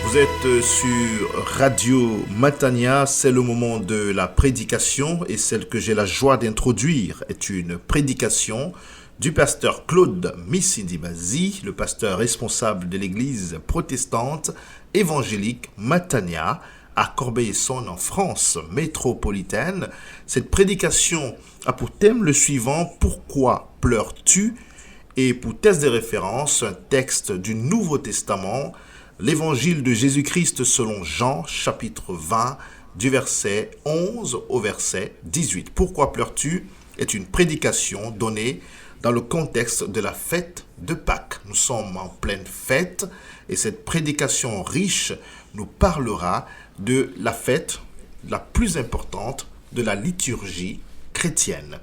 Vous êtes sur Radio Matania, c'est le moment de la prédication et celle que j'ai la joie d'introduire est une prédication du pasteur Claude Missindibazi, le pasteur responsable de l'église protestante évangélique Matania à Corbeil-Essonnes en France métropolitaine. Cette prédication a pour thème le suivant: pourquoi pleures-tu? Et pour test de référence, un texte du Nouveau Testament, l'Évangile de Jésus-Christ selon Jean, chapitre 20, du verset 11 au verset 18. Pourquoi pleures-tu est une prédication donnée dans le contexte de la fête de Pâques. Nous sommes en pleine fête et cette prédication riche nous parlera de la fête la plus importante de la liturgie chrétienne.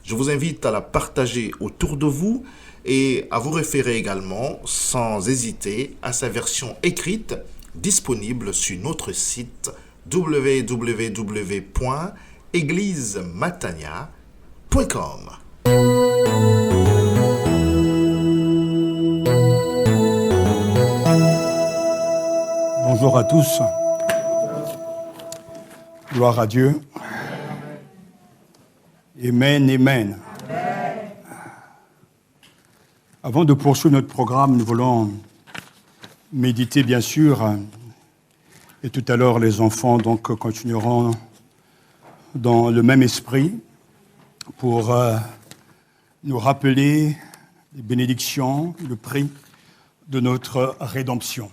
Je vous invite à la partager autour de vous et à vous référer également, sans hésiter, à sa version écrite disponible sur notre site www.eglisematania.com. Bonjour à tous. Gloire à Dieu. Amen, amen. Avant de poursuivre notre programme, nous voulons méditer, bien sûr, et tout à l'heure, les enfants donc continueront dans le même esprit pour nous rappeler les bénédictions, le prix de notre rédemption.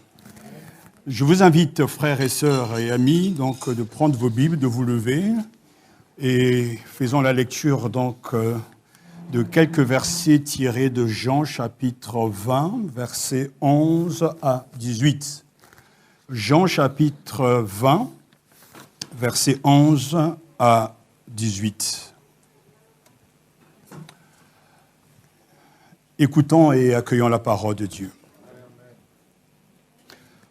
Je vous invite, frères et sœurs et amis, donc, de prendre vos Bibles, de vous lever et faisons la lecture donc de quelques versets tirés de Jean chapitre 20, versets 11 à 18. Jean chapitre 20, versets 11 à 18. Écoutons et accueillons la parole de Dieu.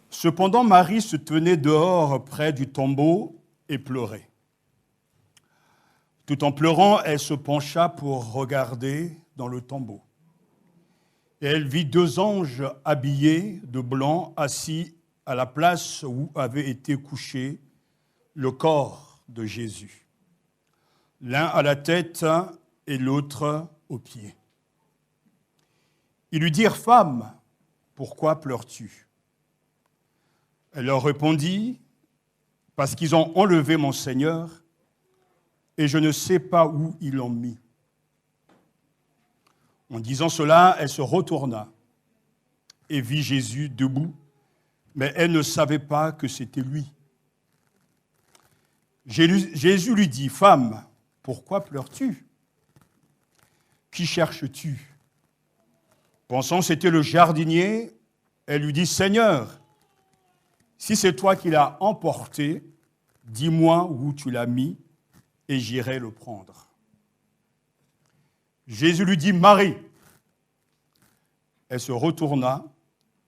Cependant, Marie se tenait dehors près du tombeau et pleurait. Tout en pleurant, elle se pencha pour regarder dans le tombeau. Et elle vit deux anges habillés de blanc assis à la place où avait été couché le corps de Jésus. L'un à la tête et l'autre aux pieds. Ils lui dirent: « Femme, pourquoi pleures-tu » Elle leur répondit: « Parce qu'ils ont enlevé mon Seigneur, et je ne sais pas où ils l'ont mis. » En disant cela, elle se retourna et vit Jésus debout, mais elle ne savait pas que c'était lui. Jésus lui dit: « Femme, pourquoi pleures-tu? Qui cherches-tu » Pensant que c'était le jardinier, elle lui dit: « Seigneur, si c'est toi qui l'as emporté, dis-moi où tu l'as mis, et j'irai le prendre. » Jésus lui dit: « Marie !» Elle se retourna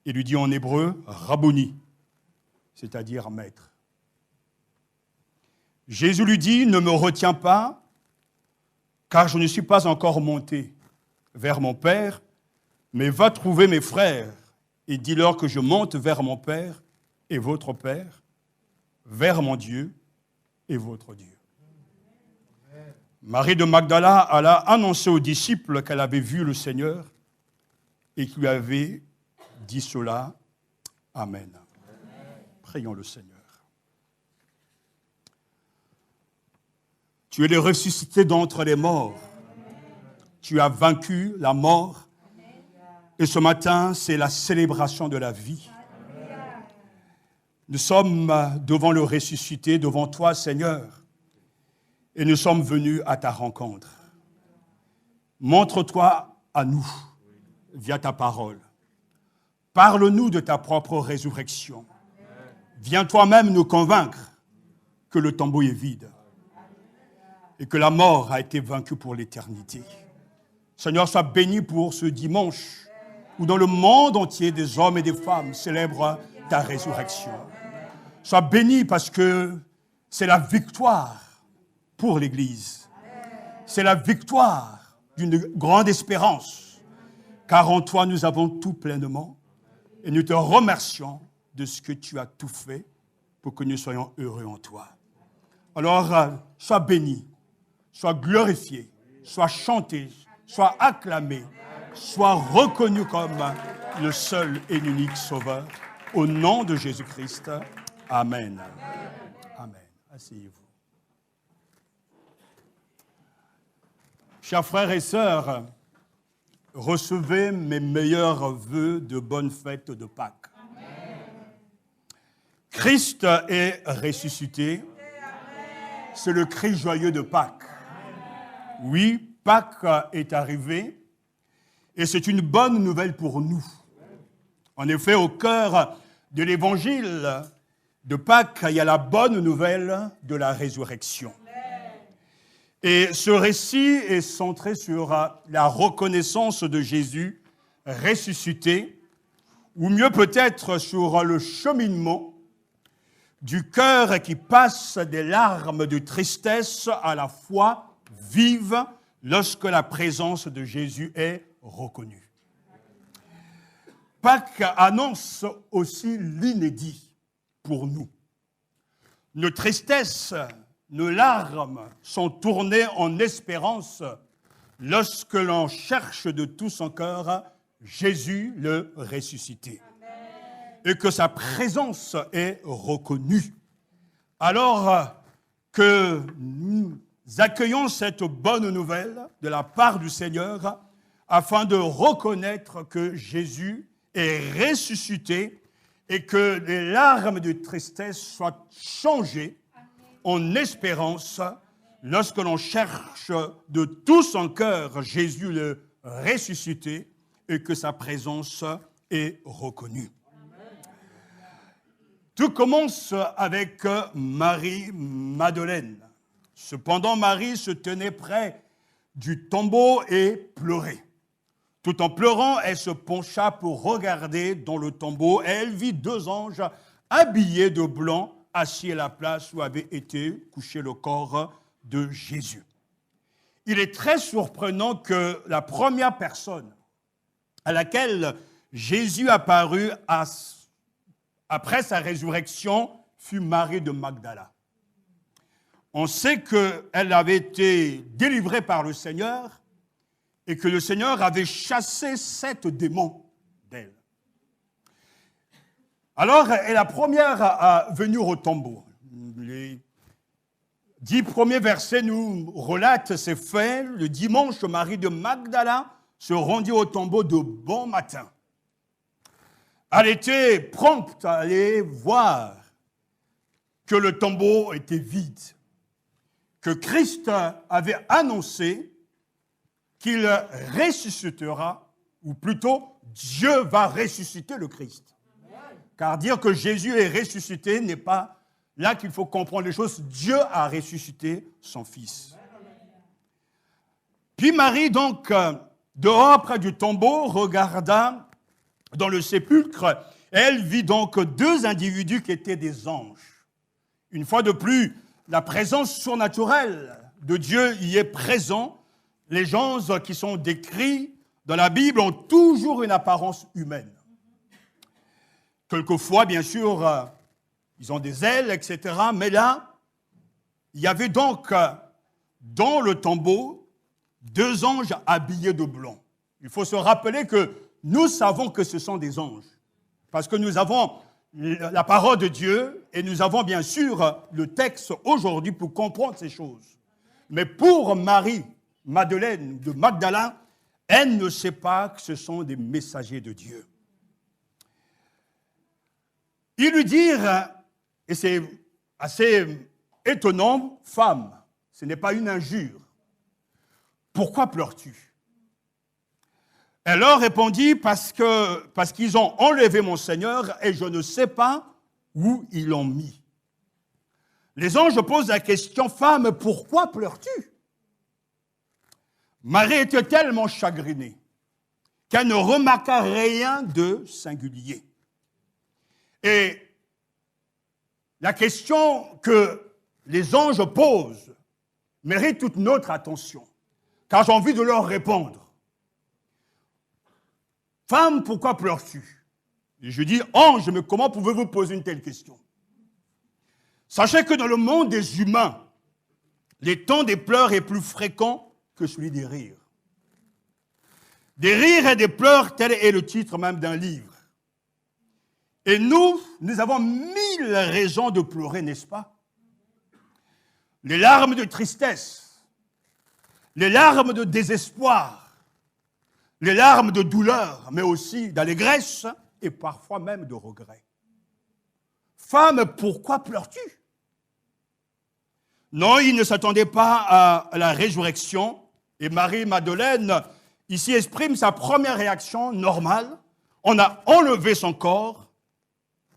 et lui dit en hébreu: « Rabboni », c'est-à-dire maître. Jésus lui dit: « Ne me retiens pas, car je ne suis pas encore monté vers mon Père, mais va trouver mes frères et dis-leur que je monte vers mon Père et votre Père, vers mon Dieu et votre Dieu. » Marie de Magdala alla annoncer aux disciples qu'elle avait vu le Seigneur et qu'il lui avait dit cela. Amen. Prions le Seigneur. Tu es le ressuscité d'entre les morts. Tu as vaincu la mort. Et ce matin, c'est la célébration de la vie. Nous sommes devant le ressuscité, devant toi, Seigneur. Et nous sommes venus à ta rencontre. Montre-toi à nous via ta parole. Parle-nous de ta propre résurrection. Viens toi-même nous convaincre que le tombeau est vide et que la mort a été vaincue pour l'éternité. Seigneur, sois béni pour ce dimanche où dans le monde entier des hommes et des femmes célèbrent ta résurrection. Sois béni parce que c'est la victoire pour l'Église. C'est la victoire d'une grande espérance, car en toi nous avons tout pleinement et nous te remercions de ce que tu as tout fait pour que nous soyons heureux en toi. Alors, sois béni, sois glorifié, sois chanté, sois acclamé, sois reconnu comme le seul et l'unique Sauveur. Au nom de Jésus-Christ. Amen. Amen. Asseyez-vous. Chers frères et sœurs, recevez mes meilleurs vœux de bonne fête de Pâques. Amen. Christ est ressuscité. C'est le cri joyeux de Pâques. Oui, Pâques est arrivé et c'est une bonne nouvelle pour nous. En effet, au cœur de l'évangile de Pâques, il y a la bonne nouvelle de la résurrection. Et ce récit est centré sur la reconnaissance de Jésus ressuscité, ou mieux peut-être sur le cheminement du cœur qui passe des larmes de tristesse à la foi vive lorsque la présence de Jésus est reconnue. Pâques annonce aussi l'inédit pour nous. Nos tristesses, nos larmes sont tournées en espérance lorsque l'on cherche de tout son cœur Jésus le ressuscité. Et que sa présence est reconnue. Alors que nous accueillons cette bonne nouvelle de la part du Seigneur afin de reconnaître que Jésus est ressuscité et que les larmes de tristesse soient changées en espérance lorsque l'on cherche de tout son cœur Jésus le ressuscité et que sa présence est reconnue. Tout commence avec Marie-Madeleine. Cependant, Marie se tenait près du tombeau et pleurait. Tout en pleurant, elle se pencha pour regarder dans le tombeau et elle vit deux anges habillés de blanc assis à la place où avait été couché le corps de Jésus. Il est très surprenant que la première personne à laquelle Jésus apparut après sa résurrection fut Marie de Magdala. On sait qu'elle avait été délivrée par le Seigneur et que le Seigneur avait chassé 7 démons d'elle. Alors, elle est la première à venir au tombeau. Les 10 premiers versets nous relatent ces faits. Le dimanche, Marie de Magdala se rendit au tombeau de bon matin. Elle était prompte à aller voir que le tombeau était vide, que Christ avait annoncé qu'il ressuscitera, ou plutôt Dieu va ressusciter le Christ. Car dire que Jésus est ressuscité n'est pas là qu'il faut comprendre les choses. Dieu a ressuscité son Fils. Puis Marie, donc, dehors près du tombeau, regarda dans le sépulcre. Elle vit donc 2 individus qui étaient des anges. Une fois de plus, la présence surnaturelle de Dieu y est présente. Les anges qui sont décrits dans la Bible ont toujours une apparence humaine. Quelquefois, bien sûr, ils ont des ailes, etc. Mais là, il y avait donc dans le tombeau 2 anges habillés de blanc. Il faut se rappeler que nous savons que ce sont des anges. Parce que nous avons la parole de Dieu et nous avons bien sûr le texte aujourd'hui pour comprendre ces choses. Mais pour Marie-Madeleine de Magdala, elle ne sait pas que ce sont des messagers de Dieu. Ils lui dirent, et c'est assez étonnant, « Femme, ce n'est pas une injure. Pourquoi pleures-tu » Elle leur répondit, parce qu'ils ont enlevé mon Seigneur et je ne sais pas où ils l'ont mis. Les anges posent la question, « Femme, pourquoi pleures-tu » Marie était tellement chagrinée qu'elle ne remarqua rien de singulier. Et la question que les anges posent mérite toute notre attention, car j'ai envie de leur répondre. Femme, pourquoi pleures-tu? Et je dis, ange, mais comment pouvez-vous poser une telle question? Sachez que dans le monde des humains, les temps des pleurs est plus fréquent que celui des rires. Des rires et des pleurs, tel est le titre même d'un livre. Et nous avons 1000 raisons de pleurer, n'est-ce pas? Les larmes de tristesse, les larmes de désespoir, les larmes de douleur, mais aussi d'allégresse et parfois même de regret. Femme, pourquoi pleures-tu? Non, il ne s'attendait pas à la résurrection. Et Marie-Madeleine, ici, exprime sa première réaction normale. On a enlevé son corps.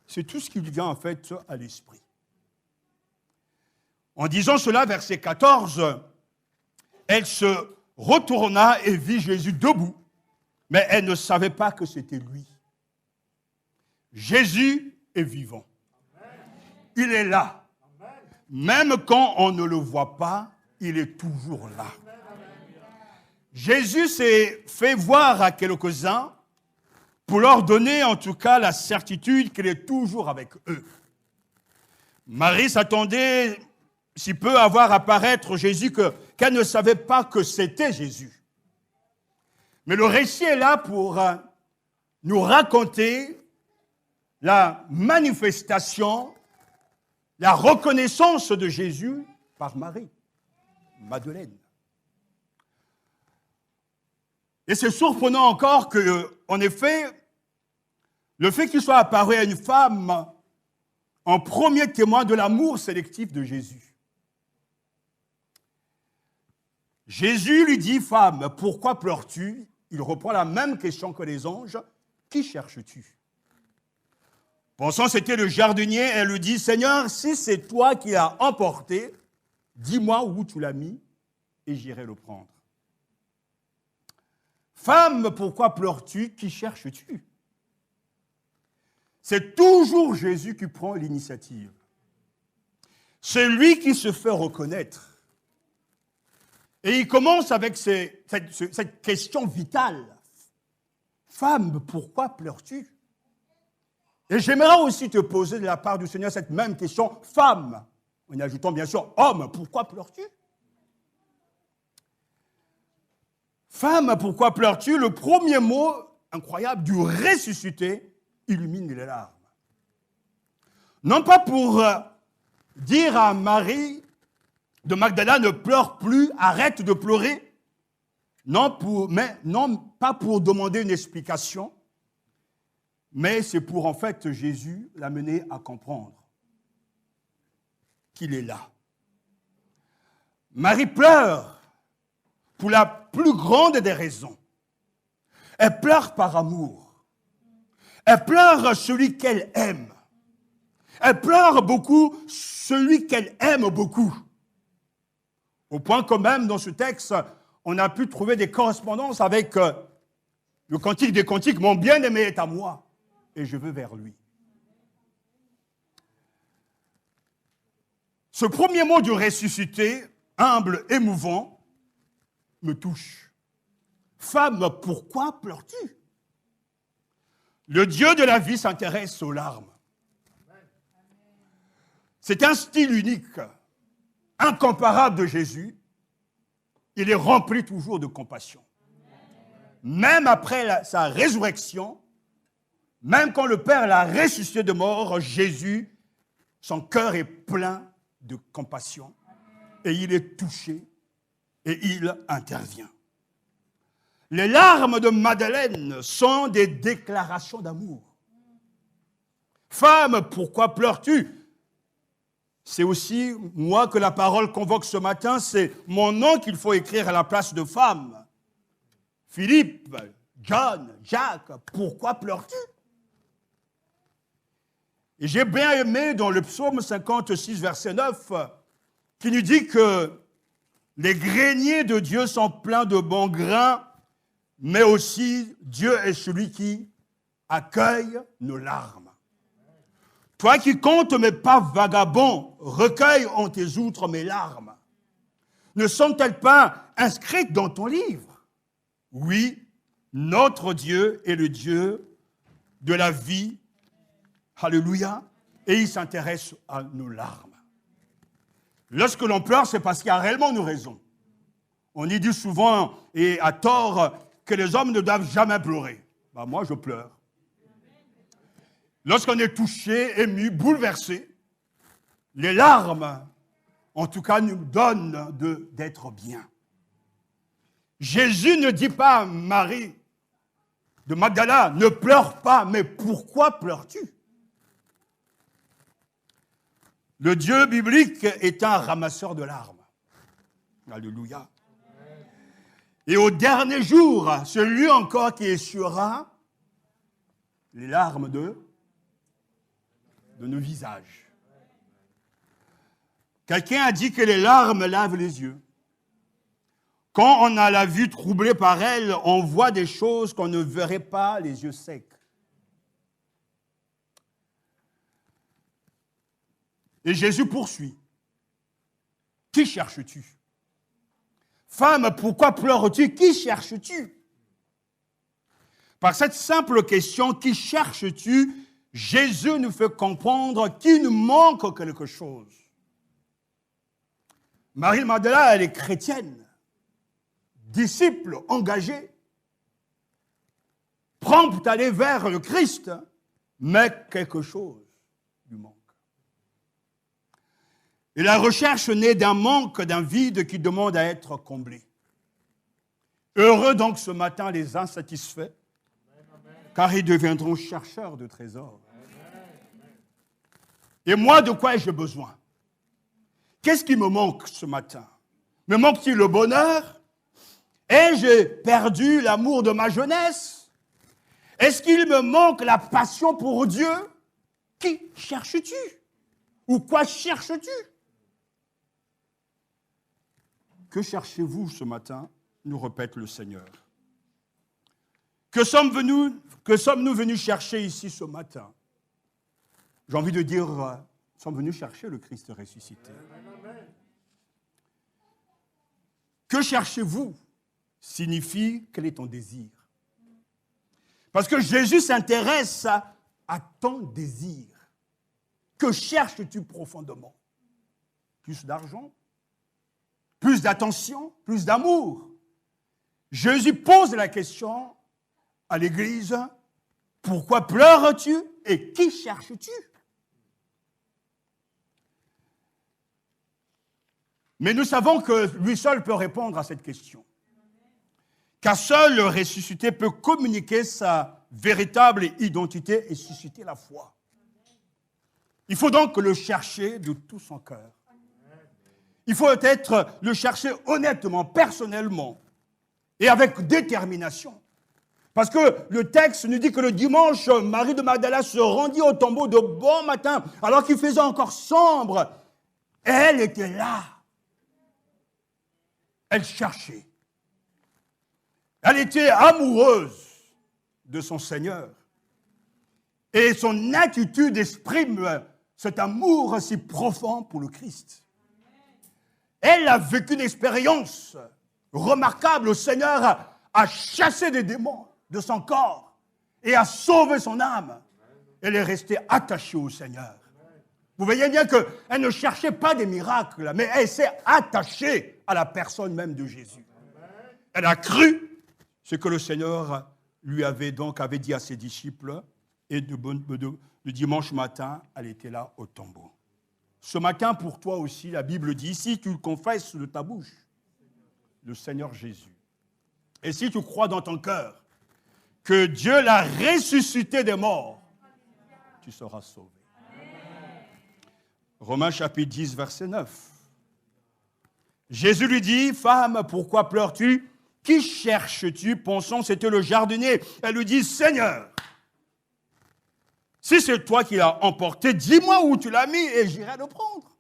C'est tout ce qui lui vient en fait à l'esprit. En disant cela, verset 14, elle se retourna et vit Jésus debout, mais elle ne savait pas que c'était lui. Jésus est vivant. Il est là. Même quand on ne le voit pas, il est toujours là. Jésus s'est fait voir à quelques-uns pour leur donner en tout cas la certitude qu'il est toujours avec eux. Marie s'attendait si peu à voir apparaître Jésus qu'elle ne savait pas que c'était Jésus. Mais le récit est là pour nous raconter la manifestation, la reconnaissance de Jésus par Marie, Madeleine. Et c'est surprenant encore que, en effet, le fait qu'il soit apparu à une femme en premier témoin de l'amour sélectif de Jésus. Jésus lui dit, femme, pourquoi pleures-tu? Il reprend la même question que les anges, qui cherches-tu? Pensant que c'était le jardinier, elle lui dit, Seigneur, si c'est toi qui l'as emporté, dis-moi où tu l'as mis et j'irai le prendre. Femme, pourquoi pleures-tu? Qui cherches-tu? C'est toujours Jésus qui prend l'initiative. C'est lui qui se fait reconnaître. Et il commence avec cette question vitale. Femme, pourquoi pleures-tu? Et j'aimerais aussi te poser de la part du Seigneur cette même question. Femme, en y ajoutant bien sûr, homme, pourquoi pleures-tu? Femme, pourquoi pleures-tu? Le premier mot incroyable du ressuscité illumine les larmes. Non pas pour dire à Marie de Magdala ne pleure plus, arrête de pleurer. Non pas pour demander une explication, mais c'est pour en fait Jésus l'amener à comprendre qu'il est là. Marie pleure pour la plus grande des raisons. Elle pleure par amour. Elle pleure celui qu'elle aime. Elle pleure beaucoup celui qu'elle aime beaucoup. Au point que même dans ce texte, on a pu trouver des correspondances avec le Cantique des Cantiques. Mon bien-aimé est à moi et je veux vers lui. Ce premier mot du ressuscité, humble, émouvant, me touche. Femme, pourquoi pleures-tu? Le Dieu de la vie s'intéresse aux larmes. C'est un style unique, incomparable de Jésus. Il est rempli toujours de compassion. Même après sa résurrection, même quand le Père l'a ressuscité de mort, Jésus, son cœur est plein de compassion et il est touché et il intervient. Les larmes de Madeleine sont des déclarations d'amour. Femme, pourquoi pleures-tu? C'est aussi moi que la parole convoque ce matin, c'est mon nom qu'il faut écrire à la place de femme. Philippe, John, Jacques, pourquoi pleures-tu? Et j'ai bien aimé dans le psaume 56, verset 9, qui nous dit que les greniers de Dieu sont pleins de bons grains, mais aussi Dieu est celui qui accueille nos larmes. Toi qui comptes mes pas vagabonds, recueille en tes outres mes larmes. Ne sont-elles pas inscrites dans ton livre? Oui, notre Dieu est le Dieu de la vie. Alléluia. Et il s'intéresse à nos larmes. Lorsque l'on pleure, c'est parce qu'il y a réellement une raison. On y dit souvent, et à tort, que les hommes ne doivent jamais pleurer. Ben, moi, je pleure. Lorsqu'on est touché, ému, bouleversé, les larmes, en tout cas, nous donnent d'être bien. Jésus ne dit pas à Marie de Magdala, ne pleure pas, mais pourquoi pleures-tu? Le Dieu biblique est un ramasseur de larmes. Alléluia. Et au dernier jour, celui encore qui essuiera les larmes de nos visages. Quelqu'un a dit que les larmes lavent les yeux. Quand on a la vue troublée par elles, on voit des choses qu'on ne verrait pas les yeux secs. Et Jésus poursuit. Qui cherches-tu? Femme, pourquoi pleures-tu? Qui cherches-tu? Par cette simple question, qui cherches-tu? Jésus nous fait comprendre qu'il nous manque quelque chose. Marie Magdala, elle est chrétienne, disciple engagée, prompte à aller vers le Christ, mais quelque chose lui manque. Et la recherche naît d'un manque, d'un vide qui demande à être comblé. Heureux donc ce matin les insatisfaits, car ils deviendront chercheurs de trésors. Et moi, de quoi ai-je besoin? Qu'est-ce qui me manque ce matin? Me manque-t-il le bonheur? Ai-je perdu l'amour de ma jeunesse? Est-ce qu'il me manque la passion pour Dieu? Qui cherches-tu? Ou quoi cherches-tu? Que cherchez-vous ce matin? Nous répète le Seigneur. Que sommes-nous venus chercher ici ce matin? J'ai envie de dire, nous sommes venus chercher le Christ ressuscité. Que cherchez-vous signifie quel est ton désir. Parce que Jésus s'intéresse à ton désir. Que cherches-tu profondément? Plus d'argent? Plus d'attention? Plus d'amour? Jésus pose la question à l'Église, pourquoi pleures-tu et qui cherches-tu? Mais nous savons que lui seul peut répondre à cette question. Car seul le ressuscité peut communiquer sa véritable identité et susciter la foi. Il faut donc le chercher de tout son cœur. Il faut peut-être le chercher honnêtement, personnellement et avec détermination. Parce que le texte nous dit que le dimanche, Marie de Magdala se rendit au tombeau de bon matin, alors qu'il faisait encore sombre. Et elle était là. Elle cherchait. Elle était amoureuse de son Seigneur. Et son attitude exprime cet amour si profond pour le Christ. Elle a vécu une expérience remarquable. Le Seigneur a chassé des démons de son corps et a sauvé son âme. Elle est restée attachée au Seigneur. Vous voyez bien qu'elle ne cherchait pas des miracles, mais elle s'est attachée à la personne même de Jésus. Elle a cru ce que le Seigneur lui avait dit à ses disciples, et le dimanche matin, elle était là au tombeau. Ce matin, pour toi aussi, la Bible dit, si tu le confesses de ta bouche, le Seigneur Jésus, et si tu crois dans ton cœur que Dieu l'a ressuscité des morts, tu seras sauvé. Romains chapitre 10, verset 9. Jésus lui dit, femme, pourquoi pleures-tu? Qui cherches-tu? Pensons, c'était le jardinier. Elle lui dit, Seigneur, si c'est toi qui l'as emporté, dis-moi où tu l'as mis et j'irai le prendre.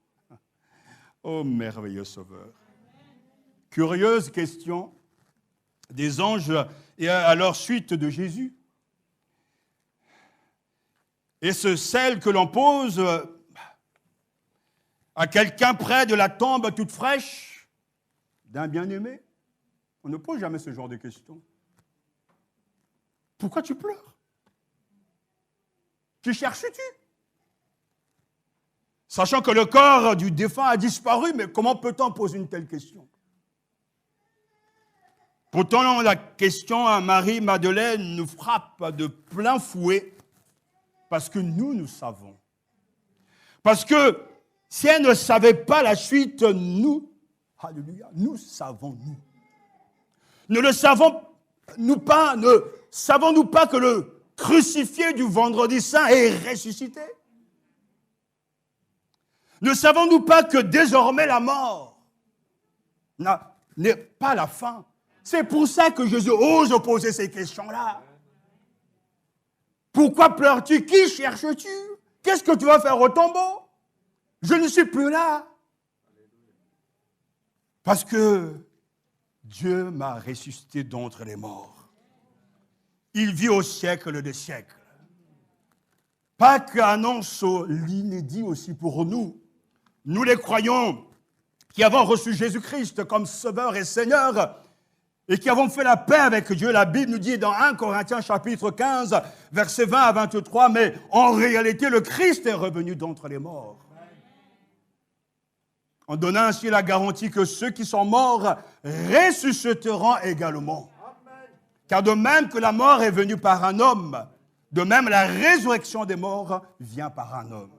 Oh, merveilleux Sauveur. Curieuse question des anges et à leur suite de Jésus. Et celle que l'on pose à quelqu'un près de la tombe toute fraîche d'un bien-aimé. On ne pose jamais ce genre de questions. Pourquoi tu pleures? Qui cherches-tu? Sachant que le corps du défunt a disparu, mais comment peut-on poser une telle question? Pourtant, la question à Marie-Madeleine nous frappe de plein fouet parce que nous savons. Parce que si elle ne savait pas la suite, nous, alléluia, nous savons, nous. Ne le savons-nous pas, ne savons-nous pas que le crucifié du vendredi saint est ressuscité? Ne savons-nous pas que désormais la mort n'est pas la fin? C'est pour ça que Jésus ose poser ces questions-là. Pourquoi pleures-tu? Qui cherches-tu? Qu'est-ce que tu vas faire au tombeau? Je ne suis plus là. Parce que Dieu m'a ressuscité d'entre les morts. Il vit au siècle des siècles. Pâques annonce l'inédit aussi pour nous. Nous les croyons qui avons reçu Jésus-Christ comme Sauveur et Seigneur et qui avons fait la paix avec Dieu. La Bible nous dit dans 1 Corinthiens chapitre 15, versets 20 à 23, mais en réalité, le Christ est revenu d'entre les morts. En donnant ainsi la garantie que ceux qui sont morts ressusciteront également. Car de même que la mort est venue par un homme, de même la résurrection des morts vient par un homme.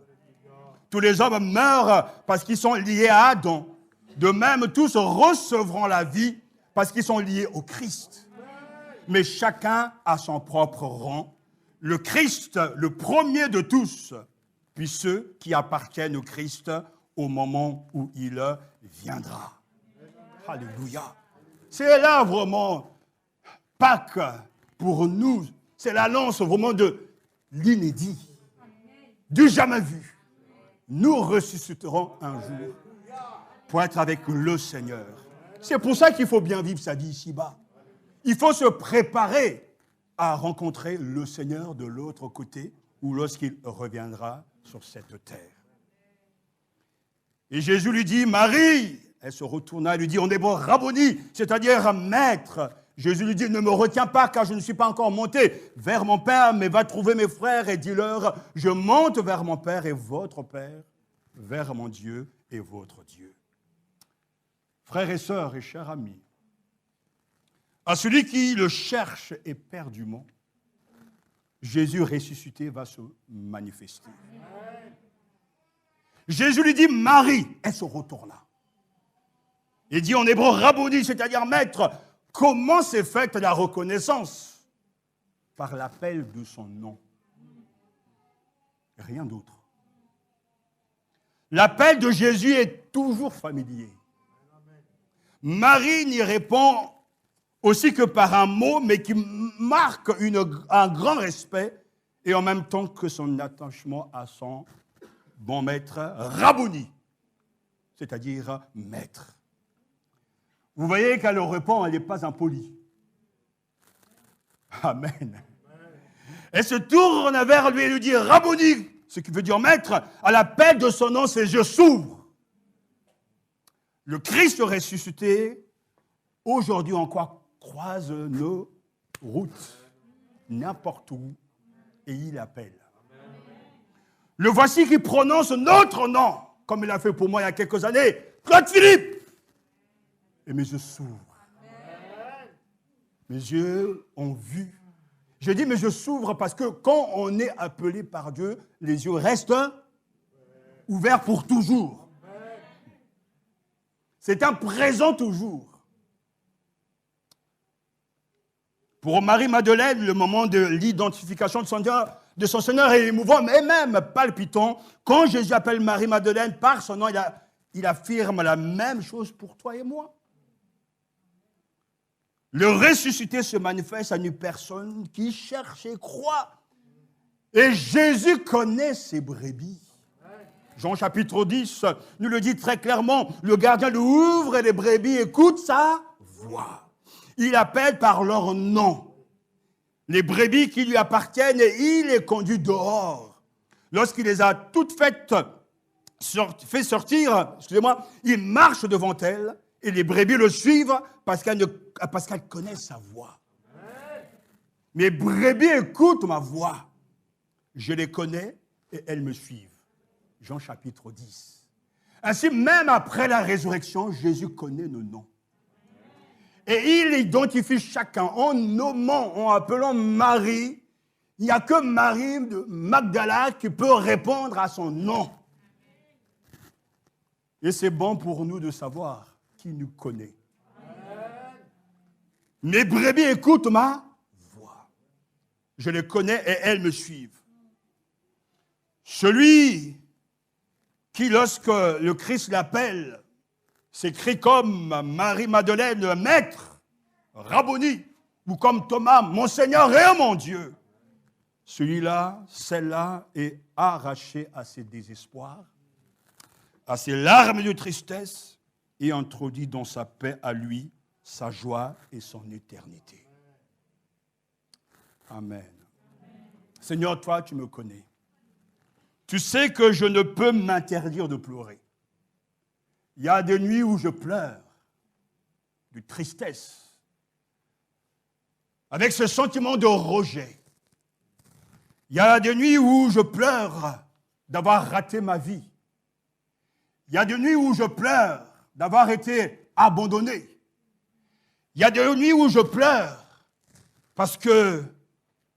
Tous les hommes meurent parce qu'ils sont liés à Adam. De même, tous recevront la vie parce qu'ils sont liés au Christ. Mais chacun a son propre rang. Le Christ, le premier de tous, puis ceux qui appartiennent au Christ au moment où il viendra. Alléluia. C'est là vraiment Pâques pour nous. C'est l'annonce vraiment de l'inédit, du jamais vu. Nous ressusciterons un jour pour être avec le Seigneur. C'est pour ça qu'il faut bien vivre sa vie ici-bas. Il faut se préparer à rencontrer le Seigneur de l'autre côté ou lorsqu'il reviendra sur cette terre. Et Jésus lui dit, Marie, elle se retourna et lui dit, en hébreu, Rabboni, c'est-à-dire maître. Jésus lui dit, ne me retiens pas car je ne suis pas encore monté vers mon Père, mais va trouver mes frères et dis-leur, je monte vers mon Père et votre Père, vers mon Dieu et votre Dieu. Frères et sœurs et chers amis, à celui qui le cherche éperdument, Jésus ressuscité va se manifester. Jésus lui dit, Marie, elle se retourna. Il dit en hébreu, Rabboni, c'est-à-dire maître. Comment s'est faite la reconnaissance? Par l'appel de son nom. Rien d'autre. L'appel de Jésus est toujours familier. Marie n'y répond aussi que par un mot, mais qui marque un grand respect et en même temps que son attachement à son bon maître, Rabboni, c'est-à-dire maître. Vous voyez qu'elle répond, elle n'est pas impolie. Amen. Elle se tourne vers lui et lui dit, Rabboni, ce qui veut dire maître, à l'appel de son nom, ses yeux s'ouvrent. Le Christ ressuscité, aujourd'hui encore, croise nos routes, n'importe où, et il appelle. Le voici qui prononce notre nom, comme il a fait pour moi il y a quelques années, Claude Philippe. Et mes yeux s'ouvrent. Mes yeux ont vu. Je dis mes yeux s'ouvrent parce que quand on est appelé par Dieu, les yeux restent ouverts pour toujours. C'est un présent toujours. Pour Marie-Madeleine, le moment de l'identification de son Seigneur est émouvant, mais même palpitant. Quand Jésus appelle Marie-Madeleine par son nom, il affirme la même chose pour toi et moi. Le ressuscité se manifeste à une personne qui cherche et croit. Et Jésus connaît ses brebis. Jean chapitre 10 nous le dit très clairement. Le gardien lui ouvre et les brebis écoutent sa voix. Il appelle par leur nom les brebis qui lui appartiennent et il les conduit dehors. lorsqu'il les a toutes fait sortir, excusez-moi, il marche devant elles et les brebis le suivent parce qu'elles connaissent sa voix. Mes brebis écoutent ma voix. Je les connais et elles me suivent. Jean chapitre 10. Ainsi, même après la résurrection, Jésus connaît nos noms. Et il identifie chacun en nommant, en appelant Marie. Il n'y a que Marie de Magdala qui peut répondre à son nom. Et c'est bon pour nous de savoir qui nous connaît. Mes brebis écoutent ma voix. Je les connais et elles me suivent. Celui qui, lorsque le Christ l'appelle, s'écrie comme Marie-Madeleine, Maître, Rabboni, ou comme Thomas, mon Seigneur et mon Dieu. Celui-là, celle-là est arraché à ses désespoirs, à ses larmes de tristesse et introduit dans sa paix à lui, sa joie et son éternité. Amen. Seigneur, toi, tu me connais. Tu sais que je ne peux m'interdire de pleurer. Il y a des nuits où je pleure, de tristesse, avec ce sentiment de rejet. Il y a des nuits où je pleure d'avoir raté ma vie. Il y a des nuits où je pleure d'avoir été abandonné. Il y a des nuits où je pleure parce que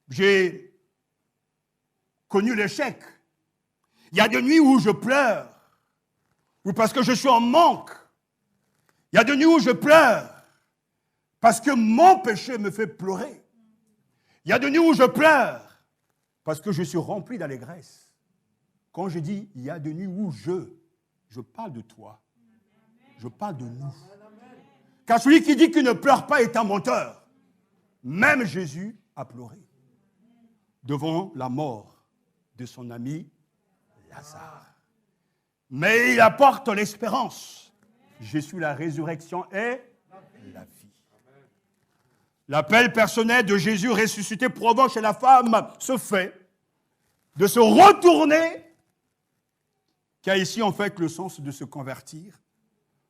j'ai connu l'échec. Il y a des nuits où je pleure ou parce que je suis en manque. Il y a des nuits où je pleure parce que mon péché me fait pleurer. Il y a des nuits où je pleure parce que je suis rempli d'allégresse. Quand je dis il y a des nuits où je parle de toi. Je parle de nous. Car celui qui dit qu'il ne pleure pas est un menteur. Même Jésus a pleuré devant la mort de son ami Lazare. Mais il apporte l'espérance. Je suis la résurrection et la vie. L'appel personnel de Jésus ressuscité provoque chez la femme ce fait de se retourner, qui a ici en fait le sens de se convertir.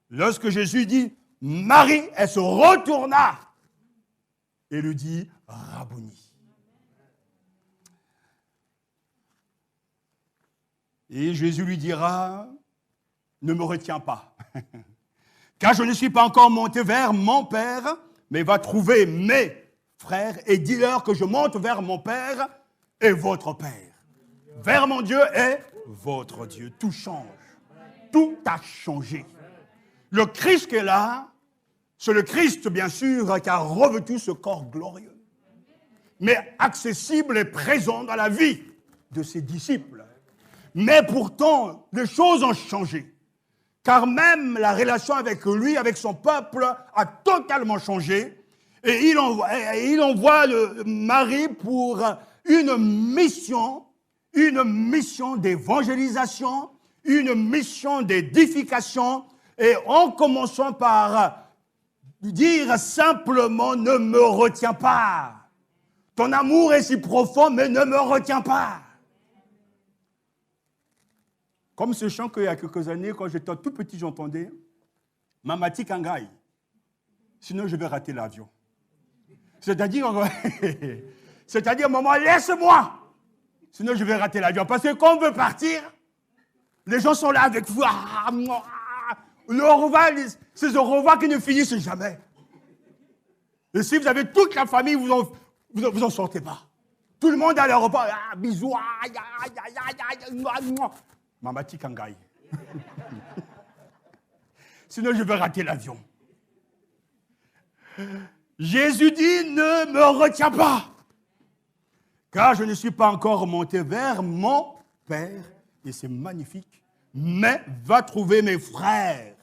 Lorsque Jésus dit Marie, elle se retourna et lui dit Rabboni. Et Jésus lui dira, ne me retiens pas, car je ne suis pas encore monté vers mon Père, mais va trouver mes frères et dis-leur que je monte vers mon Père et votre Père, vers mon Dieu et votre Dieu. Tout change, tout a changé. Le Christ qui est là, c'est le Christ bien sûr qui a revêtu ce corps glorieux, mais accessible et présent dans la vie de ses disciples. Mais pourtant, les choses ont changé. Car même la relation avec lui, avec son peuple, a totalement changé. Et il envoie Marie pour une mission d'évangélisation, une mission d'édification, et en commençant par dire simplement « ne me retiens pas ». Ton amour est si profond, mais ne me retiens pas. Comme ce chant qu'il y a quelques années, quand j'étais tout petit, j'entendais « Mamati Kangai », sinon je vais rater l'avion. C'est-à-dire, maman, laisse-moi, sinon je vais rater l'avion. Parce que quand on veut partir, les gens sont là avec vous. Le au revoir, ces au revoir qui ne finissent jamais. Et si vous avez toute la famille, vous en sortez pas. Tout le monde a leur repas. Bisous. Mamati Kangai. Sinon, je vais rater l'avion. Jésus dit, ne me retiens pas, car je ne suis pas encore monté vers mon Père, et c'est magnifique, mais va trouver mes frères,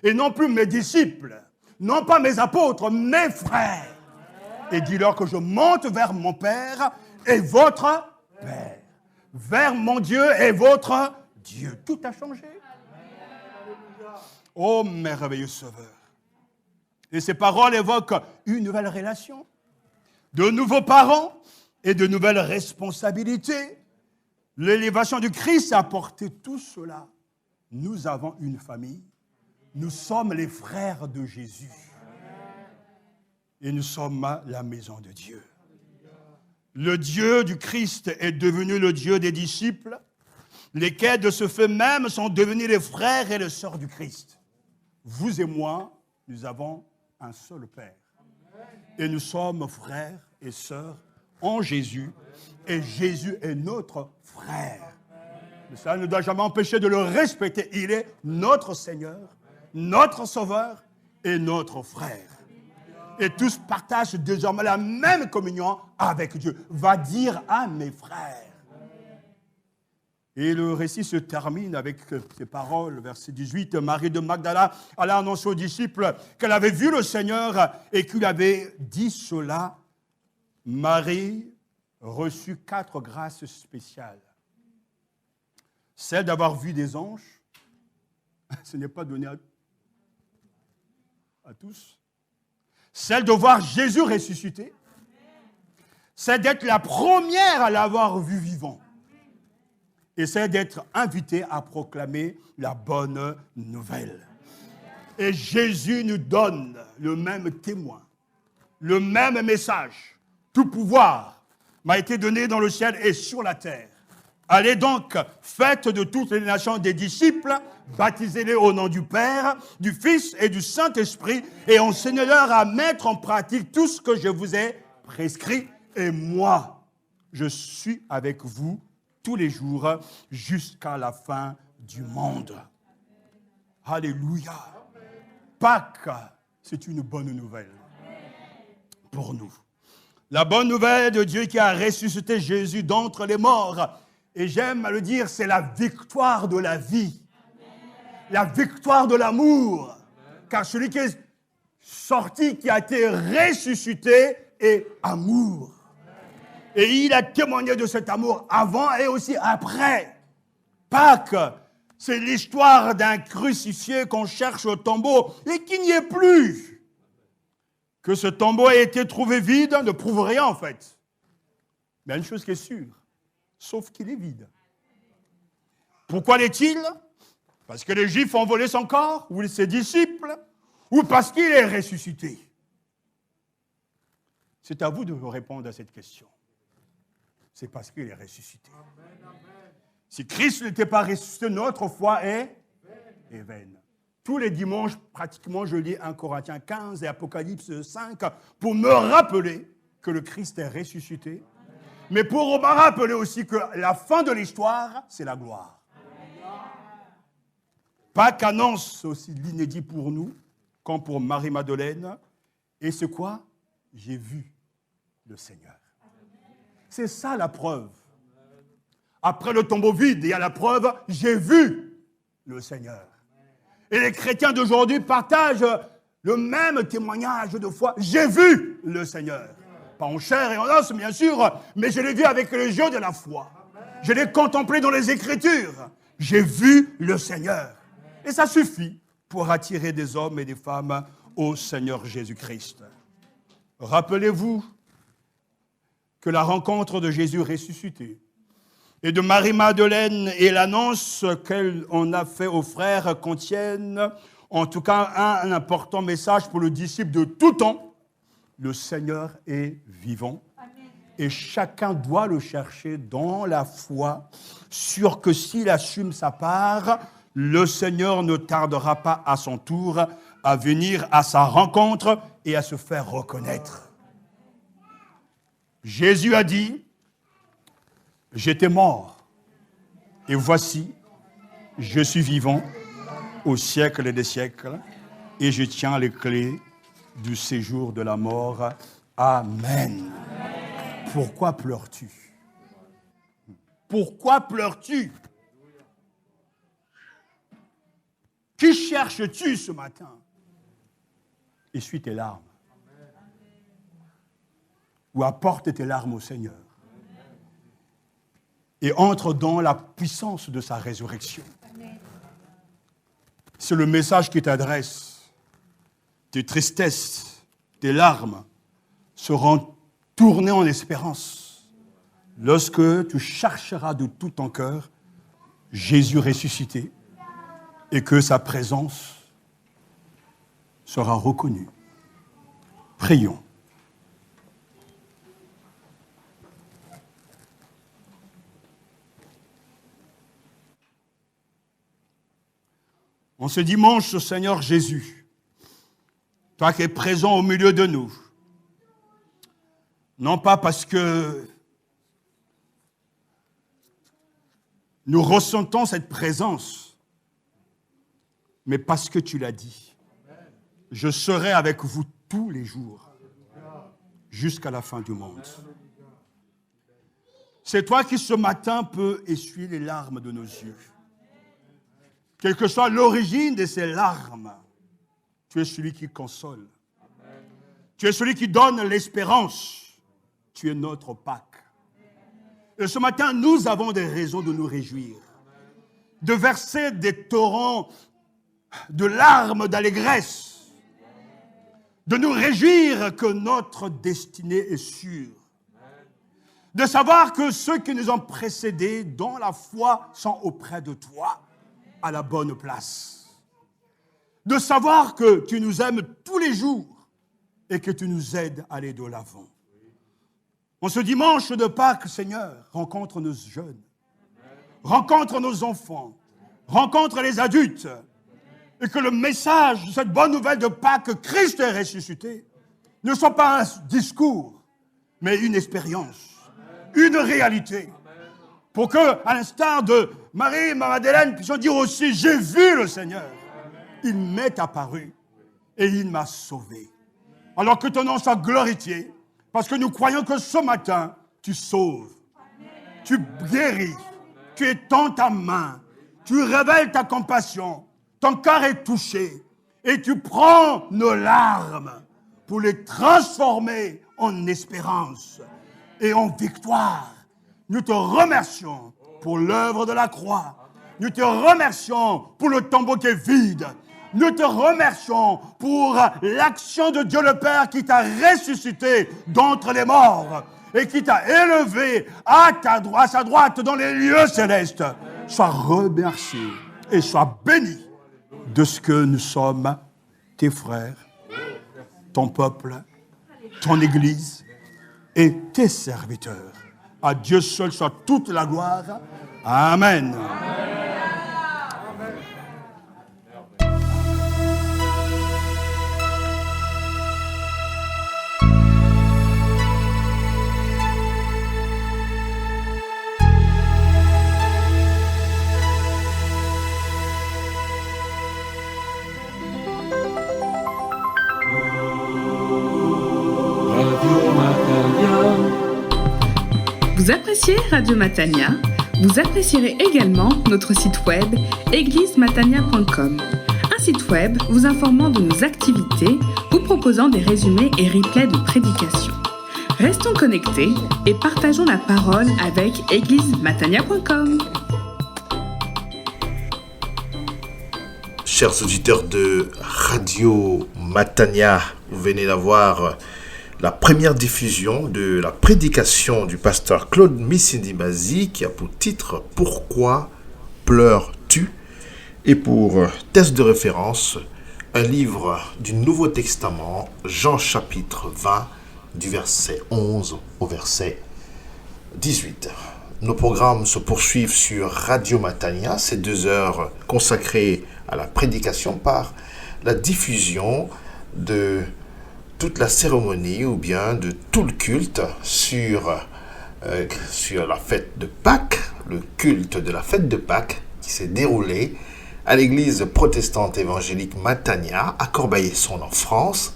et non plus mes disciples, non pas mes apôtres, mes frères, et dis-leur que je monte vers mon Père et votre Père, vers mon Dieu et votre Dieu. Tout a changé. Oh, merveilleux Sauveur. Et ces paroles évoquent une nouvelle relation, de nouveaux parents et de nouvelles responsabilités. L'élévation du Christ a apporté tout cela. Nous avons une famille. Nous sommes les frères de Jésus. Et nous sommes la maison de Dieu. Le Dieu du Christ est devenu le Dieu des disciples, lesquels de ce fait même sont devenus les frères et les sœurs du Christ. Vous et moi, nous avons un seul Père. Et nous sommes frères et sœurs en Jésus. Et Jésus est notre frère. Mais ça ne doit jamais empêcher de le respecter. Il est notre Seigneur, notre Sauveur et notre frère. Et tous partagent désormais la même communion avec Dieu. Va dire à mes frères. Et le récit se termine avec ces paroles, verset 18. Marie de Magdala alla annoncer aux disciples qu'elle avait vu le Seigneur et qu'il avait dit cela. Marie reçut 4 grâces spéciales. Celle d'avoir vu des anges, ce n'est pas donné à tous. Celle de voir Jésus ressuscité, c'est d'être la première à l'avoir vu vivant. Et c'est d'être invité à proclamer la bonne nouvelle. Et Jésus nous donne le même témoin, le même message. Tout pouvoir m'a été donné dans le ciel et sur la terre. Allez donc, faites de toutes les nations des disciples, baptisez-les au nom du Père, du Fils et du Saint-Esprit, et enseignez-leur à mettre en pratique tout ce que je vous ai prescrit. Et moi, je suis avec vous tous les jours jusqu'à la fin du monde. Alléluia. Pâques, c'est une bonne nouvelle pour nous. La bonne nouvelle de Dieu qui a ressuscité Jésus d'entre les morts. Et j'aime à le dire, c'est la victoire de la vie. La victoire de l'amour. Car celui qui est sorti, qui a été ressuscité, est amour. Et il a témoigné de cet amour avant et aussi après. Pâques, c'est l'histoire d'un crucifié qu'on cherche au tombeau et qui n'y est plus. Que ce tombeau a été trouvé vide ne prouve rien en fait. Mais une chose qui est sûre, sauf qu'il est vide. Pourquoi l'est-il? Parce que les Juifs ont volé son corps, ou ses disciples, ou parce qu'il est ressuscité? C'est à vous de vous répondre à cette question. C'est parce qu'il est ressuscité. Si Christ n'était pas ressuscité, notre foi est vaine. Tous les dimanches, pratiquement, je lis 1 Corinthiens 15 et Apocalypse 5 pour me rappeler que le Christ est ressuscité, mais pour me rappeler aussi que la fin de l'histoire, c'est la gloire. Pâques annonce aussi l'inédit pour nous, comme pour Marie-Madeleine. Et c'est quoi? J'ai vu le Seigneur. C'est ça la preuve. Après le tombeau vide, il y a la preuve, j'ai vu le Seigneur. Et les chrétiens d'aujourd'hui partagent le même témoignage de foi. J'ai vu le Seigneur. Pas en chair et en os, bien sûr, mais je l'ai vu avec les yeux de la foi. Je l'ai contemplé dans les Écritures. J'ai vu le Seigneur. Et ça suffit pour attirer des hommes et des femmes au Seigneur Jésus-Christ. Rappelez-vous que la rencontre de Jésus ressuscité et de Marie-Madeleine et l'annonce qu'elle en a fait aux frères contiennent en tout cas un important message pour le disciple de tout temps. Le Seigneur est vivant. Amen. Et chacun doit le chercher dans la foi, sûr que s'il assume sa part, le Seigneur ne tardera pas à son tour à venir à sa rencontre et à se faire reconnaître. Jésus a dit, j'étais mort, et voici, je suis vivant au siècle des siècles, et je tiens les clés du séjour de la mort. Amen. Pourquoi pleures-tu? Pourquoi pleures-tu? Qui cherches-tu ce matin? Essuie tes larmes. Ou apporte tes larmes au Seigneur. Et entre dans la puissance de sa résurrection. C'est le message qui t'adresse. Tes tristesses, tes larmes seront tournées en espérance. lorsque tu chercheras de tout ton cœur Jésus ressuscité et que sa présence sera reconnue. Prions. En ce dimanche, Seigneur Jésus, toi qui es présent au milieu de nous, non pas parce que nous ressentons cette présence, mais parce que tu l'as dit. Je serai avec vous tous les jours, jusqu'à la fin du monde. C'est toi qui ce matin peux essuyer les larmes de nos yeux. Quelle que soit l'origine de ces larmes, tu es celui qui console. Tu es celui qui donne l'espérance. Tu es notre Pâques. Et ce matin, nous avons des raisons de nous réjouir, de verser des torrents de larmes d'allégresse, de nous réjouir que notre destinée est sûre, de savoir que ceux qui nous ont précédés dans la foi sont auprès de toi, à la bonne place, de savoir que tu nous aimes tous les jours et que tu nous aides à aller de l'avant. En ce dimanche de Pâques, Seigneur, rencontre nos jeunes, rencontre nos enfants, rencontre les adultes, et que le message de cette bonne nouvelle de Pâques, que Christ est ressuscité, ne soit pas un discours, mais une expérience, une réalité. Pour que, à l'instar de Marie et Madeleine, puissions dire aussi, j'ai vu le Seigneur. Il m'est apparu et il m'a sauvé. Alors que ton nom soit glorifié, parce que nous croyons que ce matin, tu sauves, tu guéris, tu étends ta main, tu révèles ta compassion, ton cœur est touché et tu prends nos larmes pour les transformer en espérance et en victoire. Nous te remercions pour l'œuvre de la croix. Nous te remercions pour le tombeau qui est vide. Nous te remercions pour l'action de Dieu le Père qui t'a ressuscité d'entre les morts et qui t'a élevé à sa droite dans les lieux célestes. Sois remercié et sois béni de ce que nous sommes, tes frères, ton peuple, ton Église et tes serviteurs. À Dieu seul soit toute la gloire. Amen. Vous appréciez Radio Matania? Vous apprécierez également notre site web églisematania.com, un site web vous informant de nos activités, vous proposant des résumés et replays de prédications. Restons connectés et partageons la parole avec églisematania.com. Chers auditeurs de Radio Matania, vous venez d'avoir la première diffusion de la prédication du pasteur Claude Missindibazi qui a pour titre « Pourquoi pleures-tu ?» et pour test de référence, un livre du Nouveau Testament, Jean chapitre 20, du verset 11 au verset 18. Nos programmes se poursuivent sur Radio Matania, ces 2 heures consacrées à la prédication par la diffusion de toute la cérémonie ou bien de tout le culte sur la fête de Pâques, le culte de la fête de Pâques qui s'est déroulé à l'église protestante évangélique Matania à Corbeil-Essonnes en France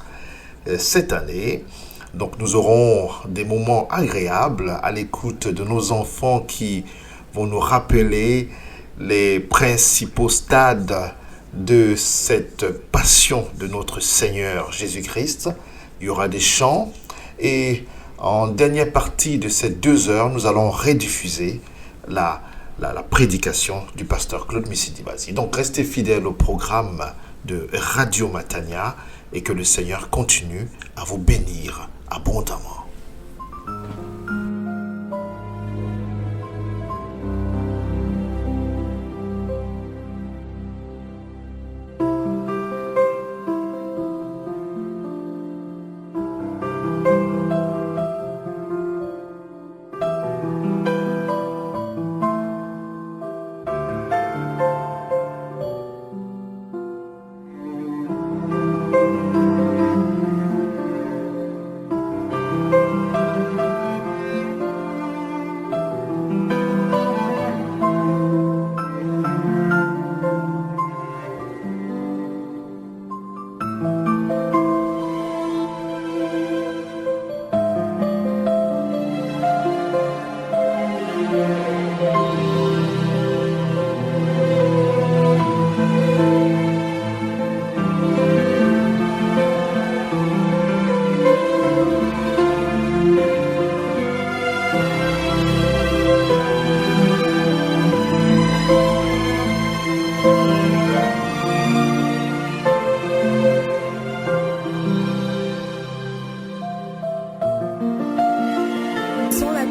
cette année. Donc nous aurons des moments agréables à l'écoute de nos enfants qui vont nous rappeler les principaux stades de cette passion de notre Seigneur Jésus-Christ. Il y aura des chants et en dernière partie de ces 2 heures, nous allons rediffuser la prédication du pasteur Claude Missindibazi. Donc restez fidèles au programme de Radio Matania et que le Seigneur continue à vous bénir abondamment.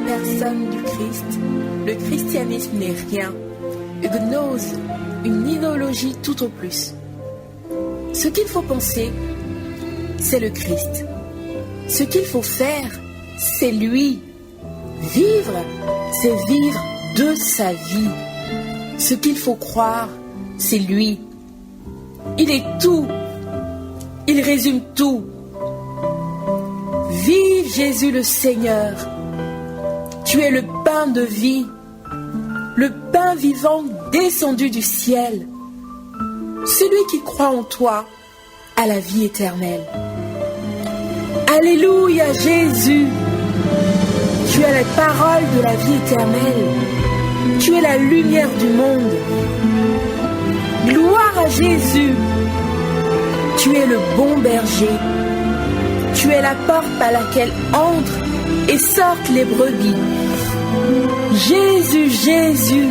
personne du Christ, le christianisme n'est rien, une gnose, une idéologie tout au plus. Ce qu'il faut penser, c'est le Christ. Ce qu'il faut faire, c'est lui. Vivre, c'est vivre de sa vie. Ce qu'il faut croire, c'est lui. Il est tout. Il résume tout. Vive Jésus le Seigneur. Tu es le pain de vie, le pain vivant descendu du ciel. Celui qui croit en toi a la vie éternelle. Alléluia Jésus. Tu es la parole de la vie éternelle. Tu es la lumière du monde. Gloire à Jésus. Tu es le bon berger. Tu es la porte par laquelle entrent et sortent les brebis. Jésus, Jésus,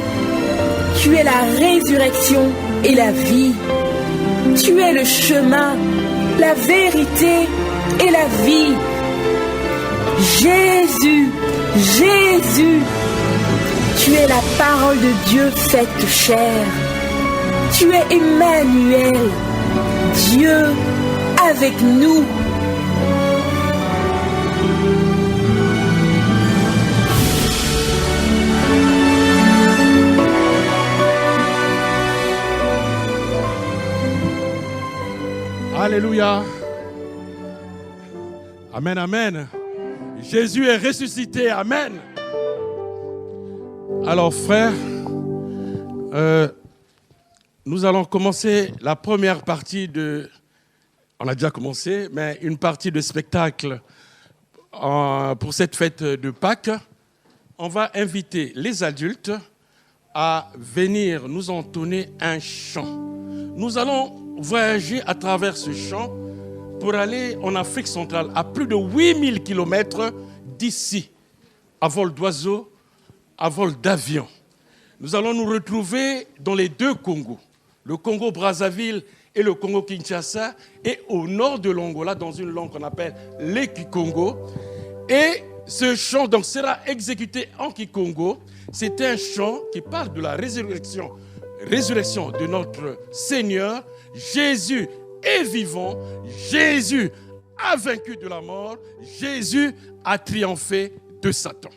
tu es la résurrection et la vie. Tu es le chemin, la vérité et la vie. Jésus, Jésus, tu es la parole de Dieu faite chair. Tu es Emmanuel, Dieu avec nous. Alléluia. Amen, amen. Jésus est ressuscité. Amen. Alors, frères, nous allons commencer la première partie de... On a déjà commencé, mais une partie de spectacle pour cette fête de Pâques. On va inviter les adultes à venir nous entonner un chant. Nous allons voyager à travers ce chant pour aller en Afrique centrale, à plus de 8000 km d'ici, à vol d'oiseau, à vol d'avion. Nous allons nous retrouver dans les deux Congos, le Congo-Brazzaville et le Congo-Kinshasa, et au nord de l'Angola, dans une langue qu'on appelle l'Eki-Congo. Et ce chant donc, sera exécuté en Kikongo. C'est un chant qui parle de la résurrection de notre Seigneur. Jésus est vivant, Jésus a vaincu de la mort, Jésus a triomphé de Satan.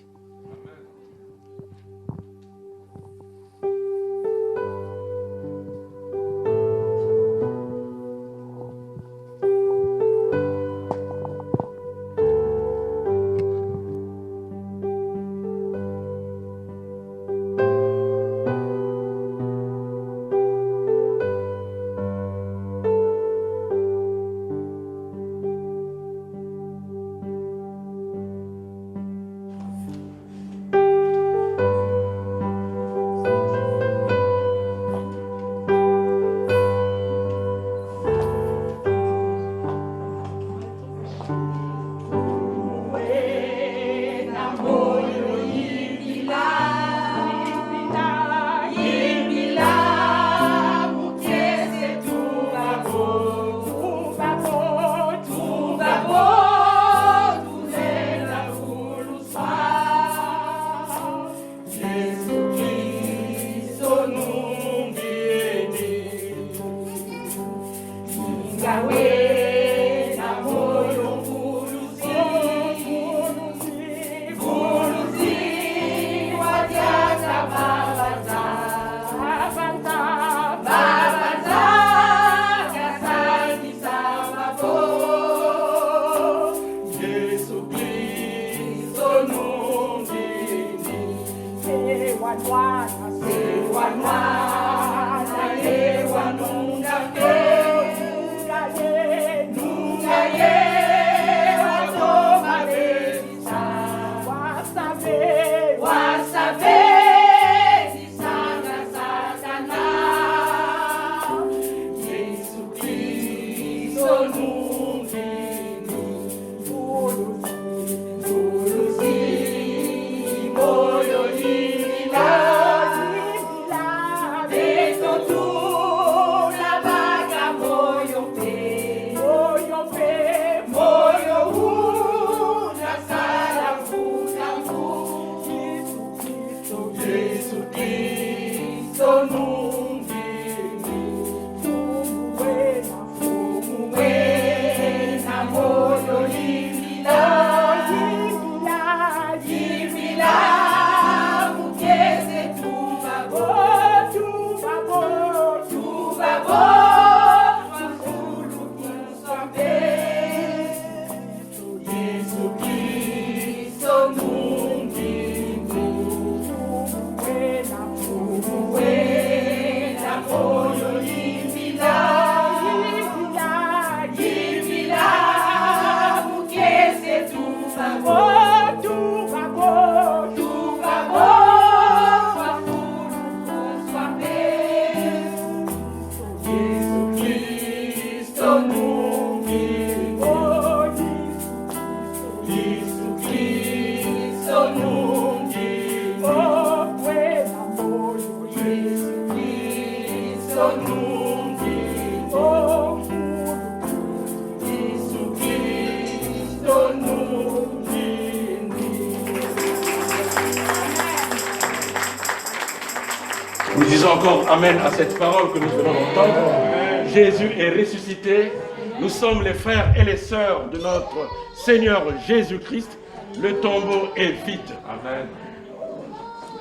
Nous disons encore Amen à cette parole que nous venons d'entendre. Jésus est ressuscité. Nous sommes les frères et les sœurs de notre Seigneur Jésus-Christ. Le tombeau est vide. Amen.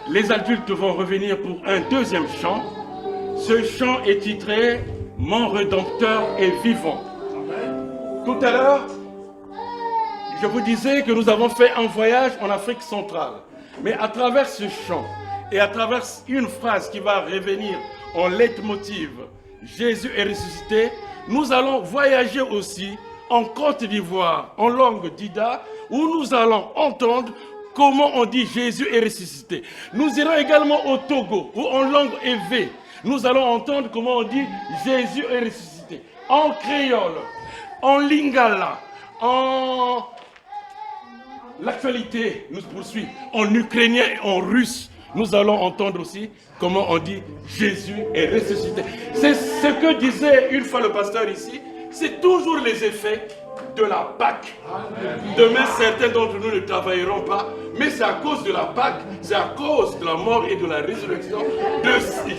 Les adultes vont revenir pour un deuxième chant. Ce chant est titré « Mon Rédempteur est vivant ». Tout à l'heure, je vous disais que nous avons fait un voyage en Afrique centrale. Mais à travers ce chant et à travers une phrase qui va revenir en leitmotiv « Jésus est ressuscité », nous allons voyager aussi en Côte d'Ivoire, en langue d'Ida, où nous allons entendre comment on dit Jésus est ressuscité. Nous irons également au Togo, où en langue évé, nous allons entendre comment on dit Jésus est ressuscité. En créole, en lingala, en... L'actualité nous poursuit. En ukrainien et en russe, nous allons entendre aussi comment on dit Jésus est ressuscité. C'est ce que disait une fois le pasteur ici. C'est toujours les effets de la Pâque. Demain, certains d'entre nous ne travailleront pas, mais c'est à cause de la Pâque, c'est à cause de la mort et de la résurrection de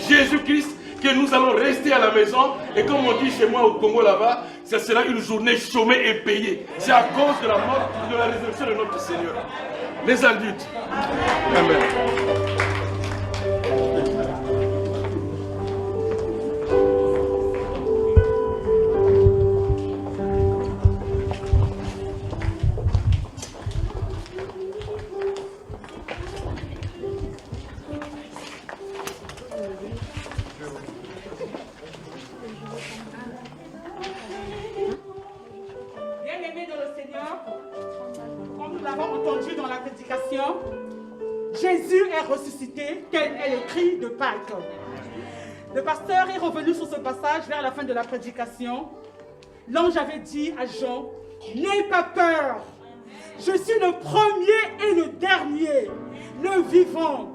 Jésus-Christ que nous allons rester à la maison. Et comme on dit chez moi au Congo là-bas, ce sera une journée chômée et payée. C'est à cause de la mort et de la résurrection de notre Seigneur. Les adultes. Amen. Jésus est ressuscité, tel est le cri de Pâques. Le pasteur est revenu sur ce passage vers la fin de la prédication. L'ange avait dit à Jean, « N'aie pas peur, je suis le premier et le dernier, le vivant.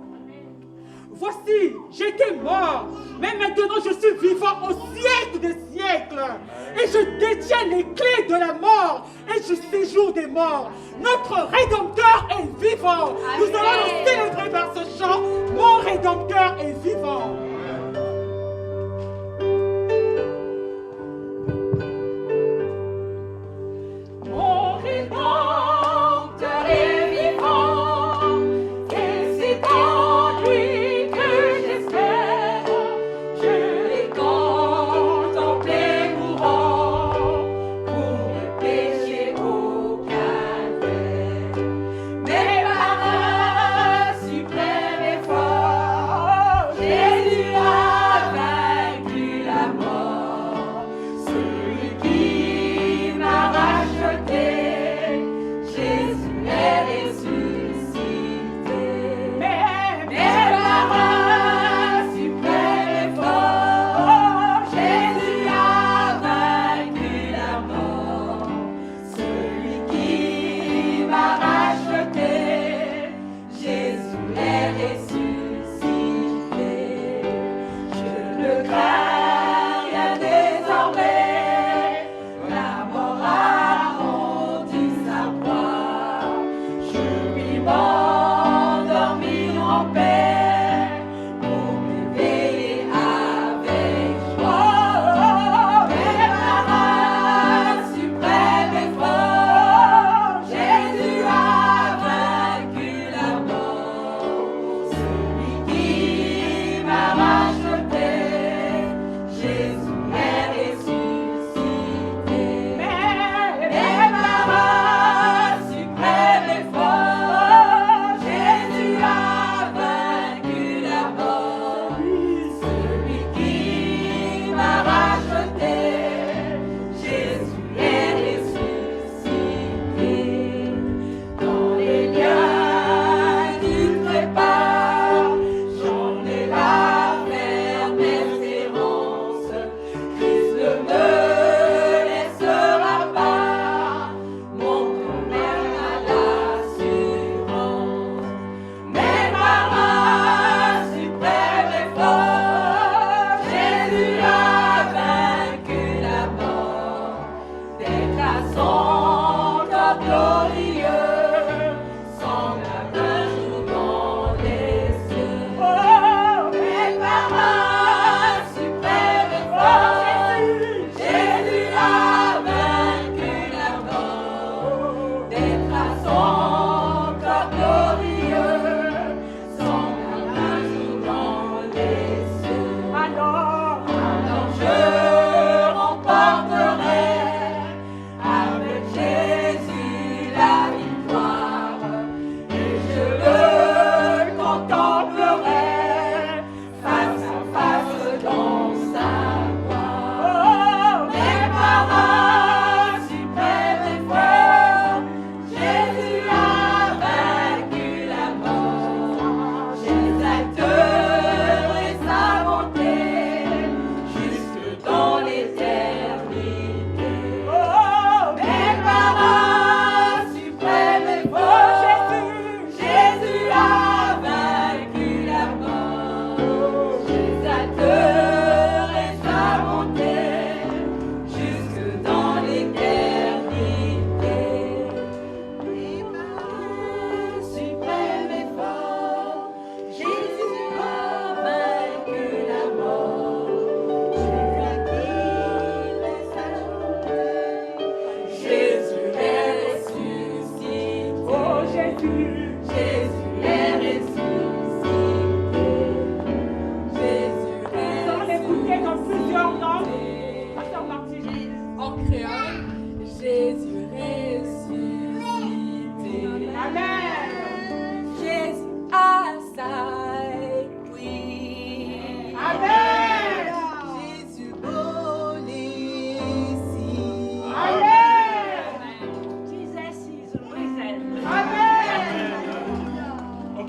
Voici, j'étais mort, mais maintenant je suis vivant au siècle des siècles. Et je détiens les clés de la mort et je séjourne des morts. Notre Rédempteur est vivant. Nous allons le célébrer par ce chant. Mon Rédempteur est vivant. Mon Rédempteur est vivant. Et c'est en lui que j'espère. Je l'ai contemplé mourant pour le péché au calvaire. Mais par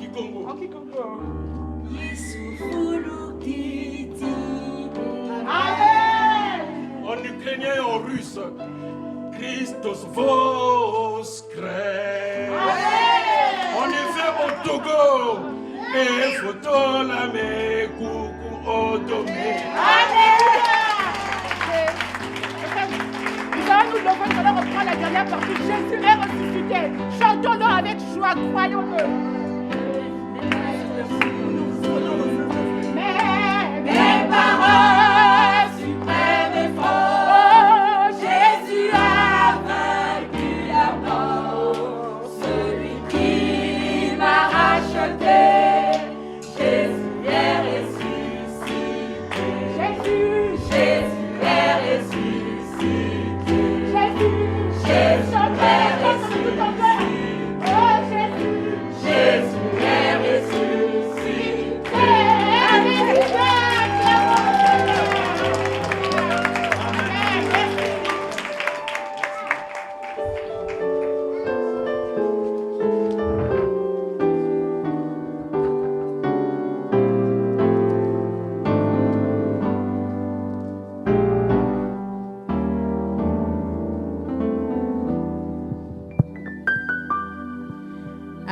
Kikongo. En Kikongo. En ukrainien et en russe. Christos voskres. En effet, au Togo. Et photo la me coucou au domé. Nous allons nous lever, nous allons reprendre la dernière partie. Jésus est ressuscité. Chantons-le avec joie, croyons-le. Mes paroles suprêmes et fortes, Jésus a vaincu la mort. Celui qui m'a racheté, Jésus est ressuscité. Jésus est ressuscité. Jésus est ressuscité. Oh Jésus est ressuscité.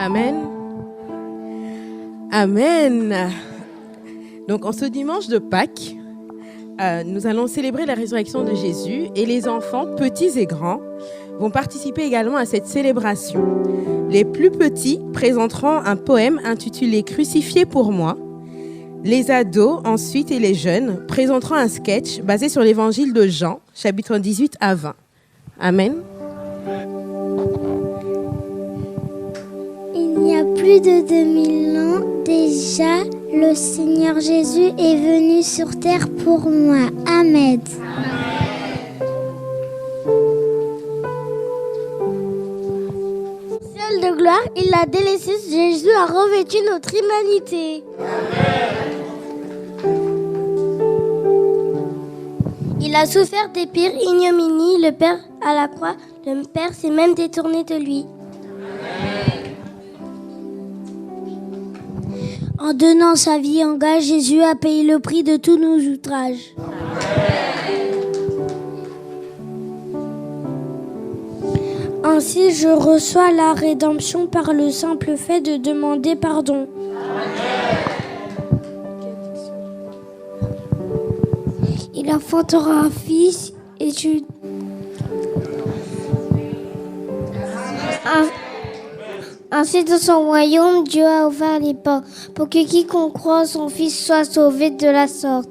Amen. Amen. Donc, en ce dimanche de Pâques, nous allons célébrer la résurrection de Jésus et les enfants, petits et grands, vont participer également à cette célébration. Les plus petits présenteront un poème intitulé « Crucifié pour moi ». Les ados, ensuite, et les jeunes présenteront un sketch basé sur l'évangile de Jean, chapitre 18 à 20. Amen. Il y a plus de 2000 ans déjà, le Seigneur Jésus est venu sur terre pour moi. Amen. Ciel de gloire, il a délaissé. Jésus a revêtu notre humanité. Il a souffert des pires ignominies. Le Père à la croix, le Père s'est même détourné de lui. En donnant sa vie en gage, Jésus a payé le prix de tous nos outrages. Ainsi, je reçois la rédemption par le simple fait de demander pardon. Il enfantera un fils et tu... Ainsi, dans son royaume, Dieu a ouvert les portes pour que quiconque croit en son Fils soit sauvé de la sorte.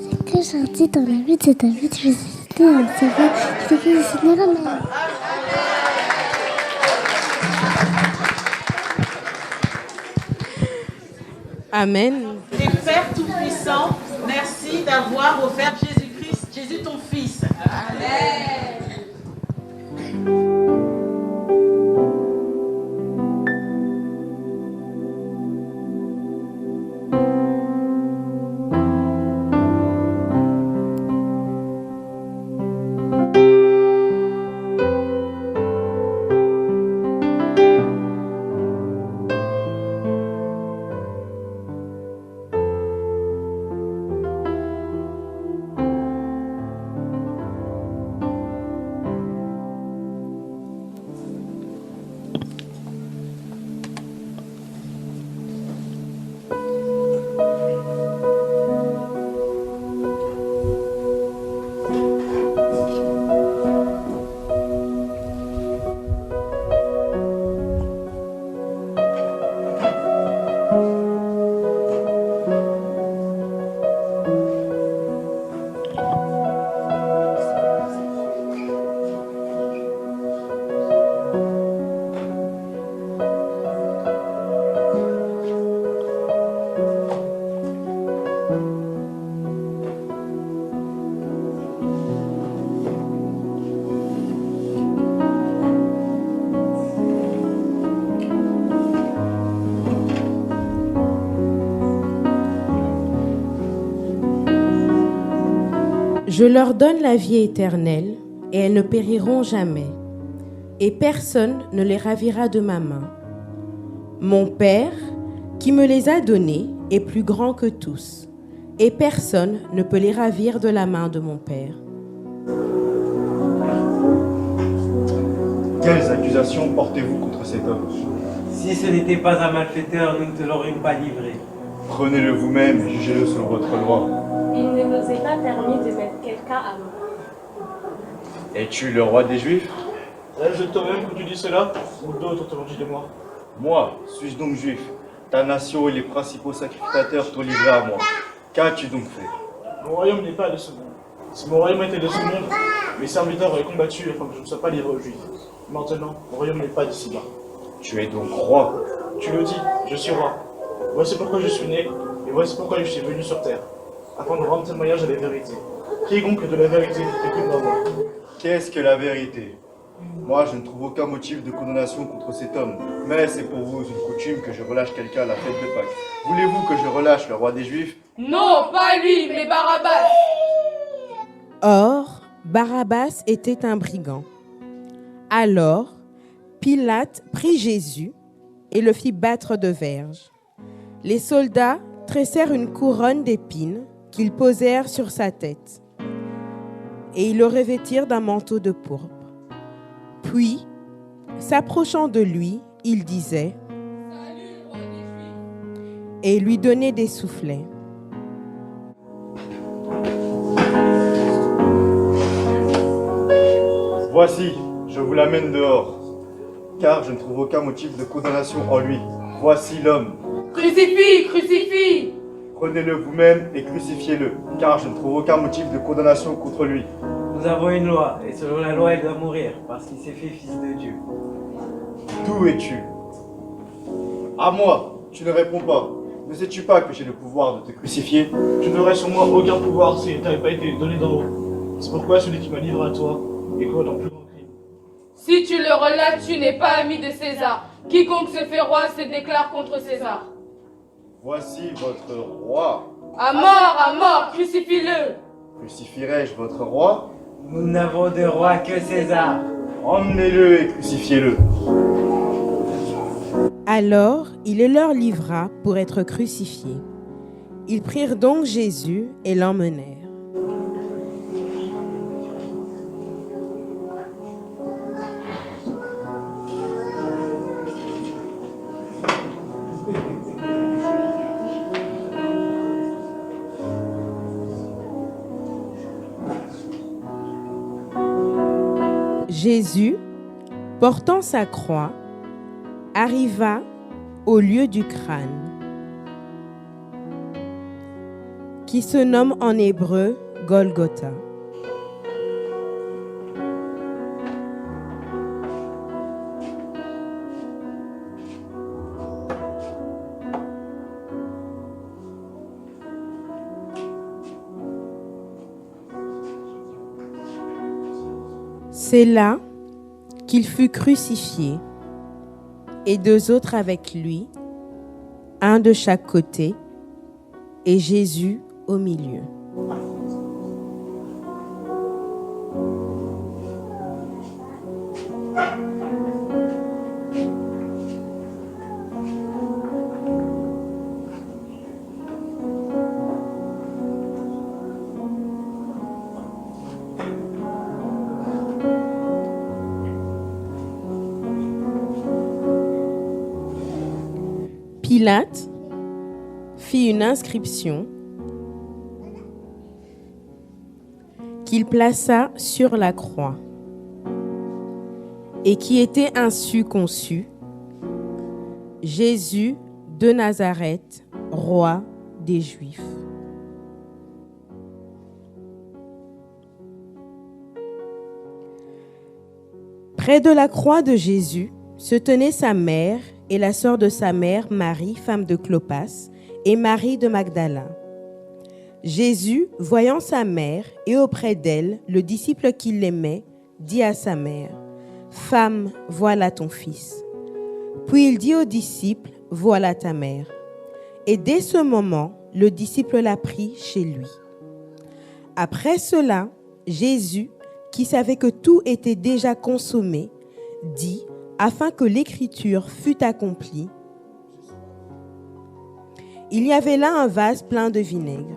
C'est très gentil dans la vie, c'est ta vie, tu veux citer un savoir, tu veux citer la mère. Amen. Et Père Tout-Puissant, merci d'avoir offert Jésus-Christ, Jésus ton Fils. Amen. Je leur donne la vie éternelle, et elles ne périront jamais, et personne ne les ravira de ma main. Mon Père, qui me les a donnés, est plus grand que tous, et personne ne peut les ravir de la main de mon Père. Quelles accusations portez-vous contre cet homme? Si ce n'était pas un malfaiteur, nous ne te l'aurions pas livré. Prenez-le vous-même et jugez-le selon votre loi. Il ne nous est pas permis de mettre quelqu'un à mort. Es-tu le roi des Juifs? Est-ce de toi-même que tu dis cela, ou d'autres te l'ont dit de moi? Moi, suis-je donc juif? Ta nation et les principaux sacrificateurs t'ont livré à moi. Qu'as-tu donc fait? Mon royaume n'est pas de ce monde. Si mon royaume était de ce monde, mes serviteurs auraient combattu afin que je ne sois pas livré aux Juifs. Maintenant, mon royaume n'est pas d'ici-bas. Tu es donc roi? Tu le dis, je suis roi. Voici pourquoi je suis né, et voici pourquoi je suis venu sur terre, afin de rendre témoignage à la vérité. Quiconque de la vérité, écoute ma voix. Qu'est-ce que la vérité? Moi, je ne trouve aucun motif de condamnation contre cet homme, mais c'est pour vous une coutume que je relâche quelqu'un à la fête de Pâques. Voulez-vous que je relâche le roi des Juifs? Non, pas lui, mais Barabbas. Or, Barabbas était un brigand. Alors, Pilate prit Jésus et le fit battre de verges. Les soldats tressèrent une couronne d'épines qu'ils posèrent sur sa tête, et ils le revêtirent d'un manteau de pourpre. Puis, s'approchant de lui, il disait « Salut, roi des Juifs !» et lui donnait des soufflets. Voici, je vous l'amène dehors, car je ne trouve aucun motif de condamnation en lui. Voici l'homme. Crucifie, crucifie! Prenez-le vous-même et crucifiez-le, car je ne trouve aucun motif de condamnation contre lui. Nous avons une loi, et selon la loi, il doit mourir, parce qu'il s'est fait fils de Dieu. D'où es-tu? À moi, tu ne réponds pas. Ne sais-tu pas que j'ai le pouvoir de te crucifier? Tu n'aurais sur moi aucun pouvoir s'il ne t'avait pas été donné d'en haut. C'est pourquoi celui qui m'a livré à toi est quoi dans plus grand crime. Si tu le relates, tu n'es pas ami de César. Quiconque se fait roi se déclare contre César. Voici votre roi. À mort, crucifie-le! Crucifierai-je votre roi? Nous n'avons de roi que César. Emmenez-le et crucifiez-le. Alors, il le leur livra pour être crucifié. Ils prirent donc Jésus et l'emmenèrent. Jésus, portant sa croix, arriva au lieu du crâne, qui se nomme en hébreu Golgotha. C'est là qu'il fut crucifié, et deux autres avec lui, un de chaque côté, et Jésus au milieu. Pilate fit une inscription qu'il plaça sur la croix et qui était ainsi conçue: Jésus de Nazareth, roi des Juifs. Près de la croix de Jésus se tenaient sa mère et la sœur de sa mère, Marie, femme de Clopas, et Marie de Magdala. Jésus, voyant sa mère et auprès d'elle le disciple qui l'aimait, dit à sa mère: « Femme, voilà ton fils. » Puis il dit au disciple: « Voilà ta mère. » Et dès ce moment, le disciple la prit chez lui. Après cela, Jésus qui savait que tout était déjà consommé, dit, afin que l'écriture fût accomplie, il y avait là un vase plein de vinaigre.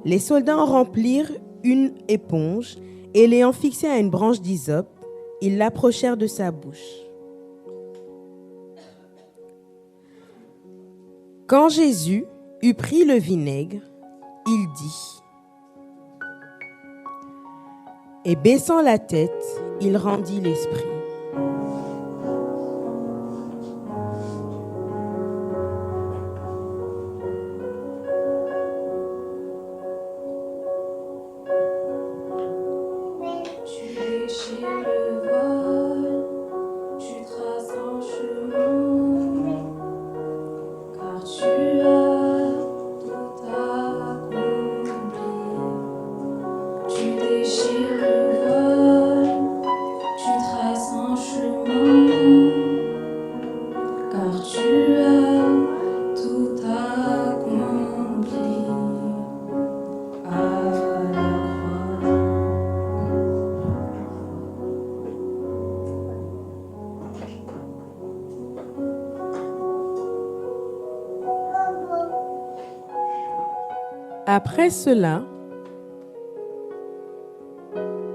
Les soldats en remplirent une éponge et l'ayant fixée à une branche d'hysope, ils l'approchèrent de sa bouche. Quand Jésus eut pris le vinaigre, il dit, et baissant la tête, il rendit l'esprit. Après cela,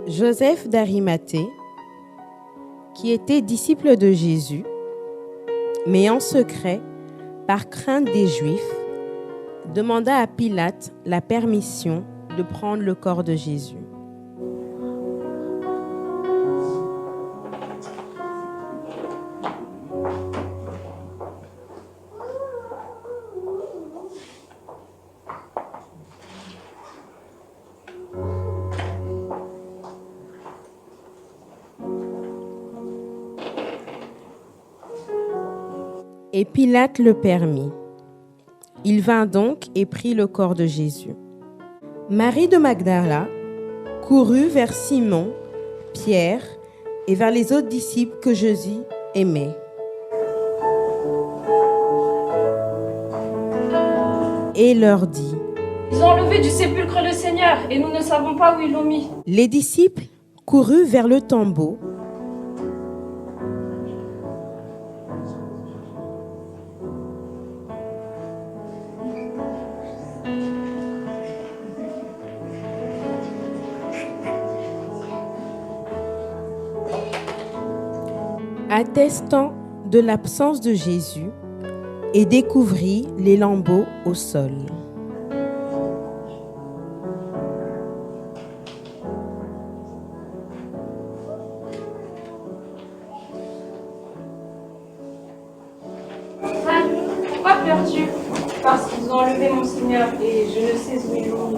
Joseph d'Arimathée, qui était disciple de Jésus, mais en secret, par crainte des Juifs, demanda à Pilate la permission de prendre le corps de Jésus. Et Pilate le permit. Il vint donc et prit le corps de Jésus. Marie de Magdala courut vers Simon, Pierre et vers les autres disciples que Jésus aimait. Et leur dit, ils ont enlevé du sépulcre le Seigneur et nous ne savons pas où ils l'ont mis. Les disciples coururent vers le tombeau. Attestant de l'absence de Jésus et découvrit les lambeaux au sol. Pourquoi pleures-tu? Parce qu'ils ont enlevé mon Seigneur et je ne sais où ils l'ont mis.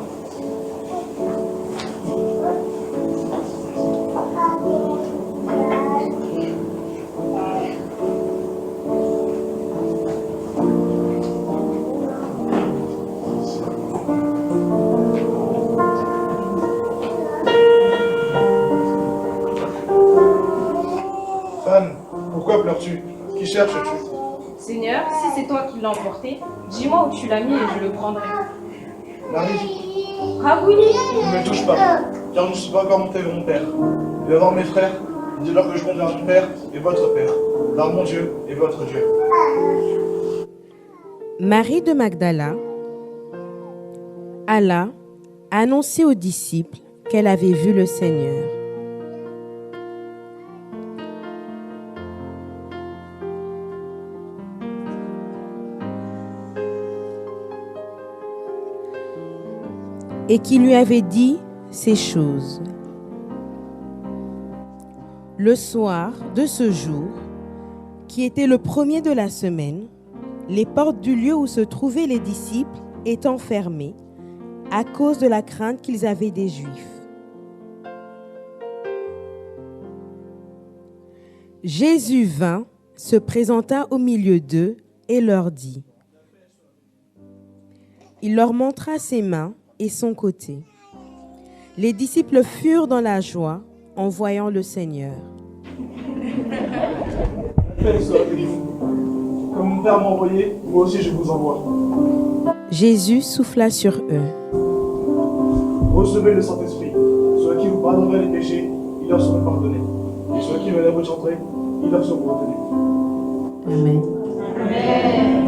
Pourquoi pleures-tu? Qui cherches-tu? Seigneur, si c'est toi qui l'as emporté, dis-moi où tu l'as mis et je le prendrai. Marie. Raouli. Ne me touche pas, car je ne suis pas encore monté vers mon Père. Je vais voir mes frères, dis-leur que je monte vers mon Père et votre Père, vers mon Dieu et votre Dieu. Marie de Magdala alla annoncer aux disciples qu'elle avait vu le Seigneur. Et qui lui avait dit ces choses. Le soir de ce jour, qui était le premier de la semaine, les portes du lieu où se trouvaient les disciples étant fermées à cause de la crainte qu'ils avaient des Juifs. Jésus vint, se présenta au milieu d'eux et leur dit. Il leur montra ses mains et son côté. Les disciples furent dans la joie en voyant le Seigneur. Paix soit avec vous. Comme mon Père m'a envoyé, moi aussi je vous envoie. Jésus souffla sur eux. Recevez le Saint-Esprit, soit qui vous pardonnera les péchés, leur seront pardonnés. Et ceux qui veulent la entrer, ils leur seront retenus. Amen. Amen.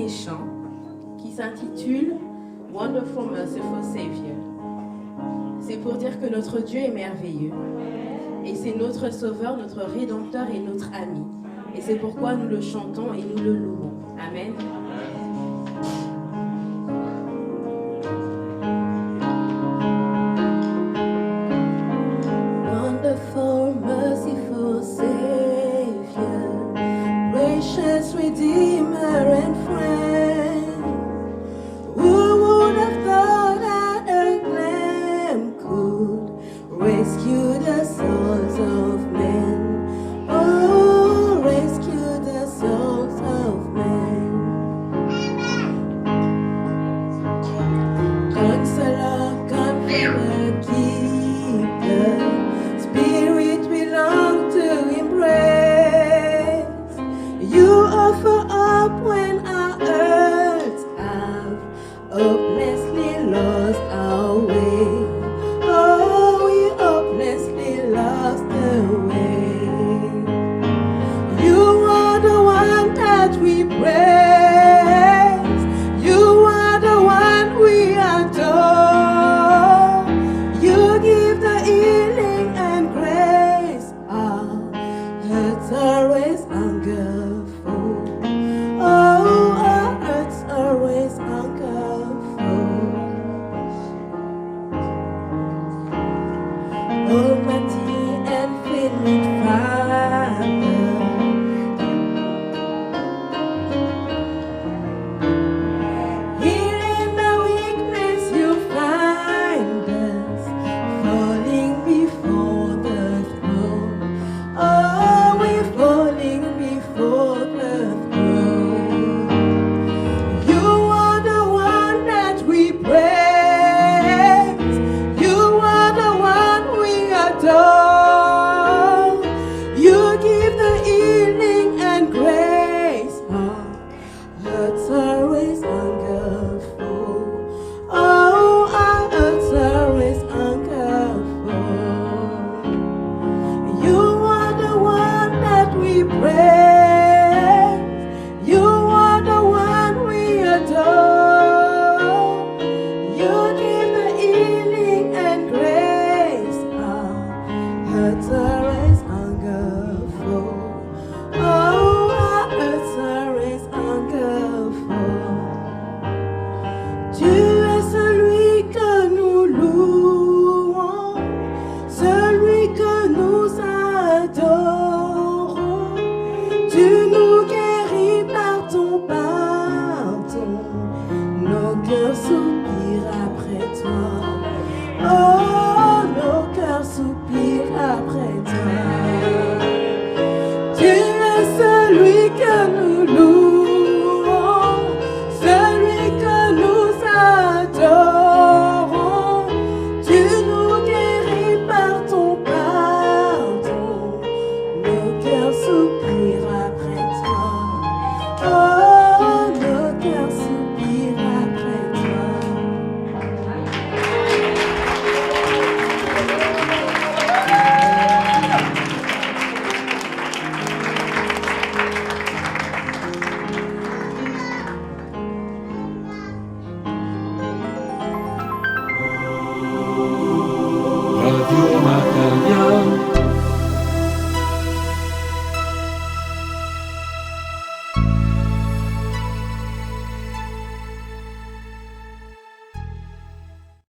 Chant qui s'intitule Wonderful Merciful Savior. C'est pour dire que notre Dieu est merveilleux et c'est notre Sauveur, notre Rédempteur et notre ami. Et c'est pourquoi nous le chantons et nous le louons. Amen. Wonderful, merciful Savior, precious Redeemer and friend, who would have thought Oh,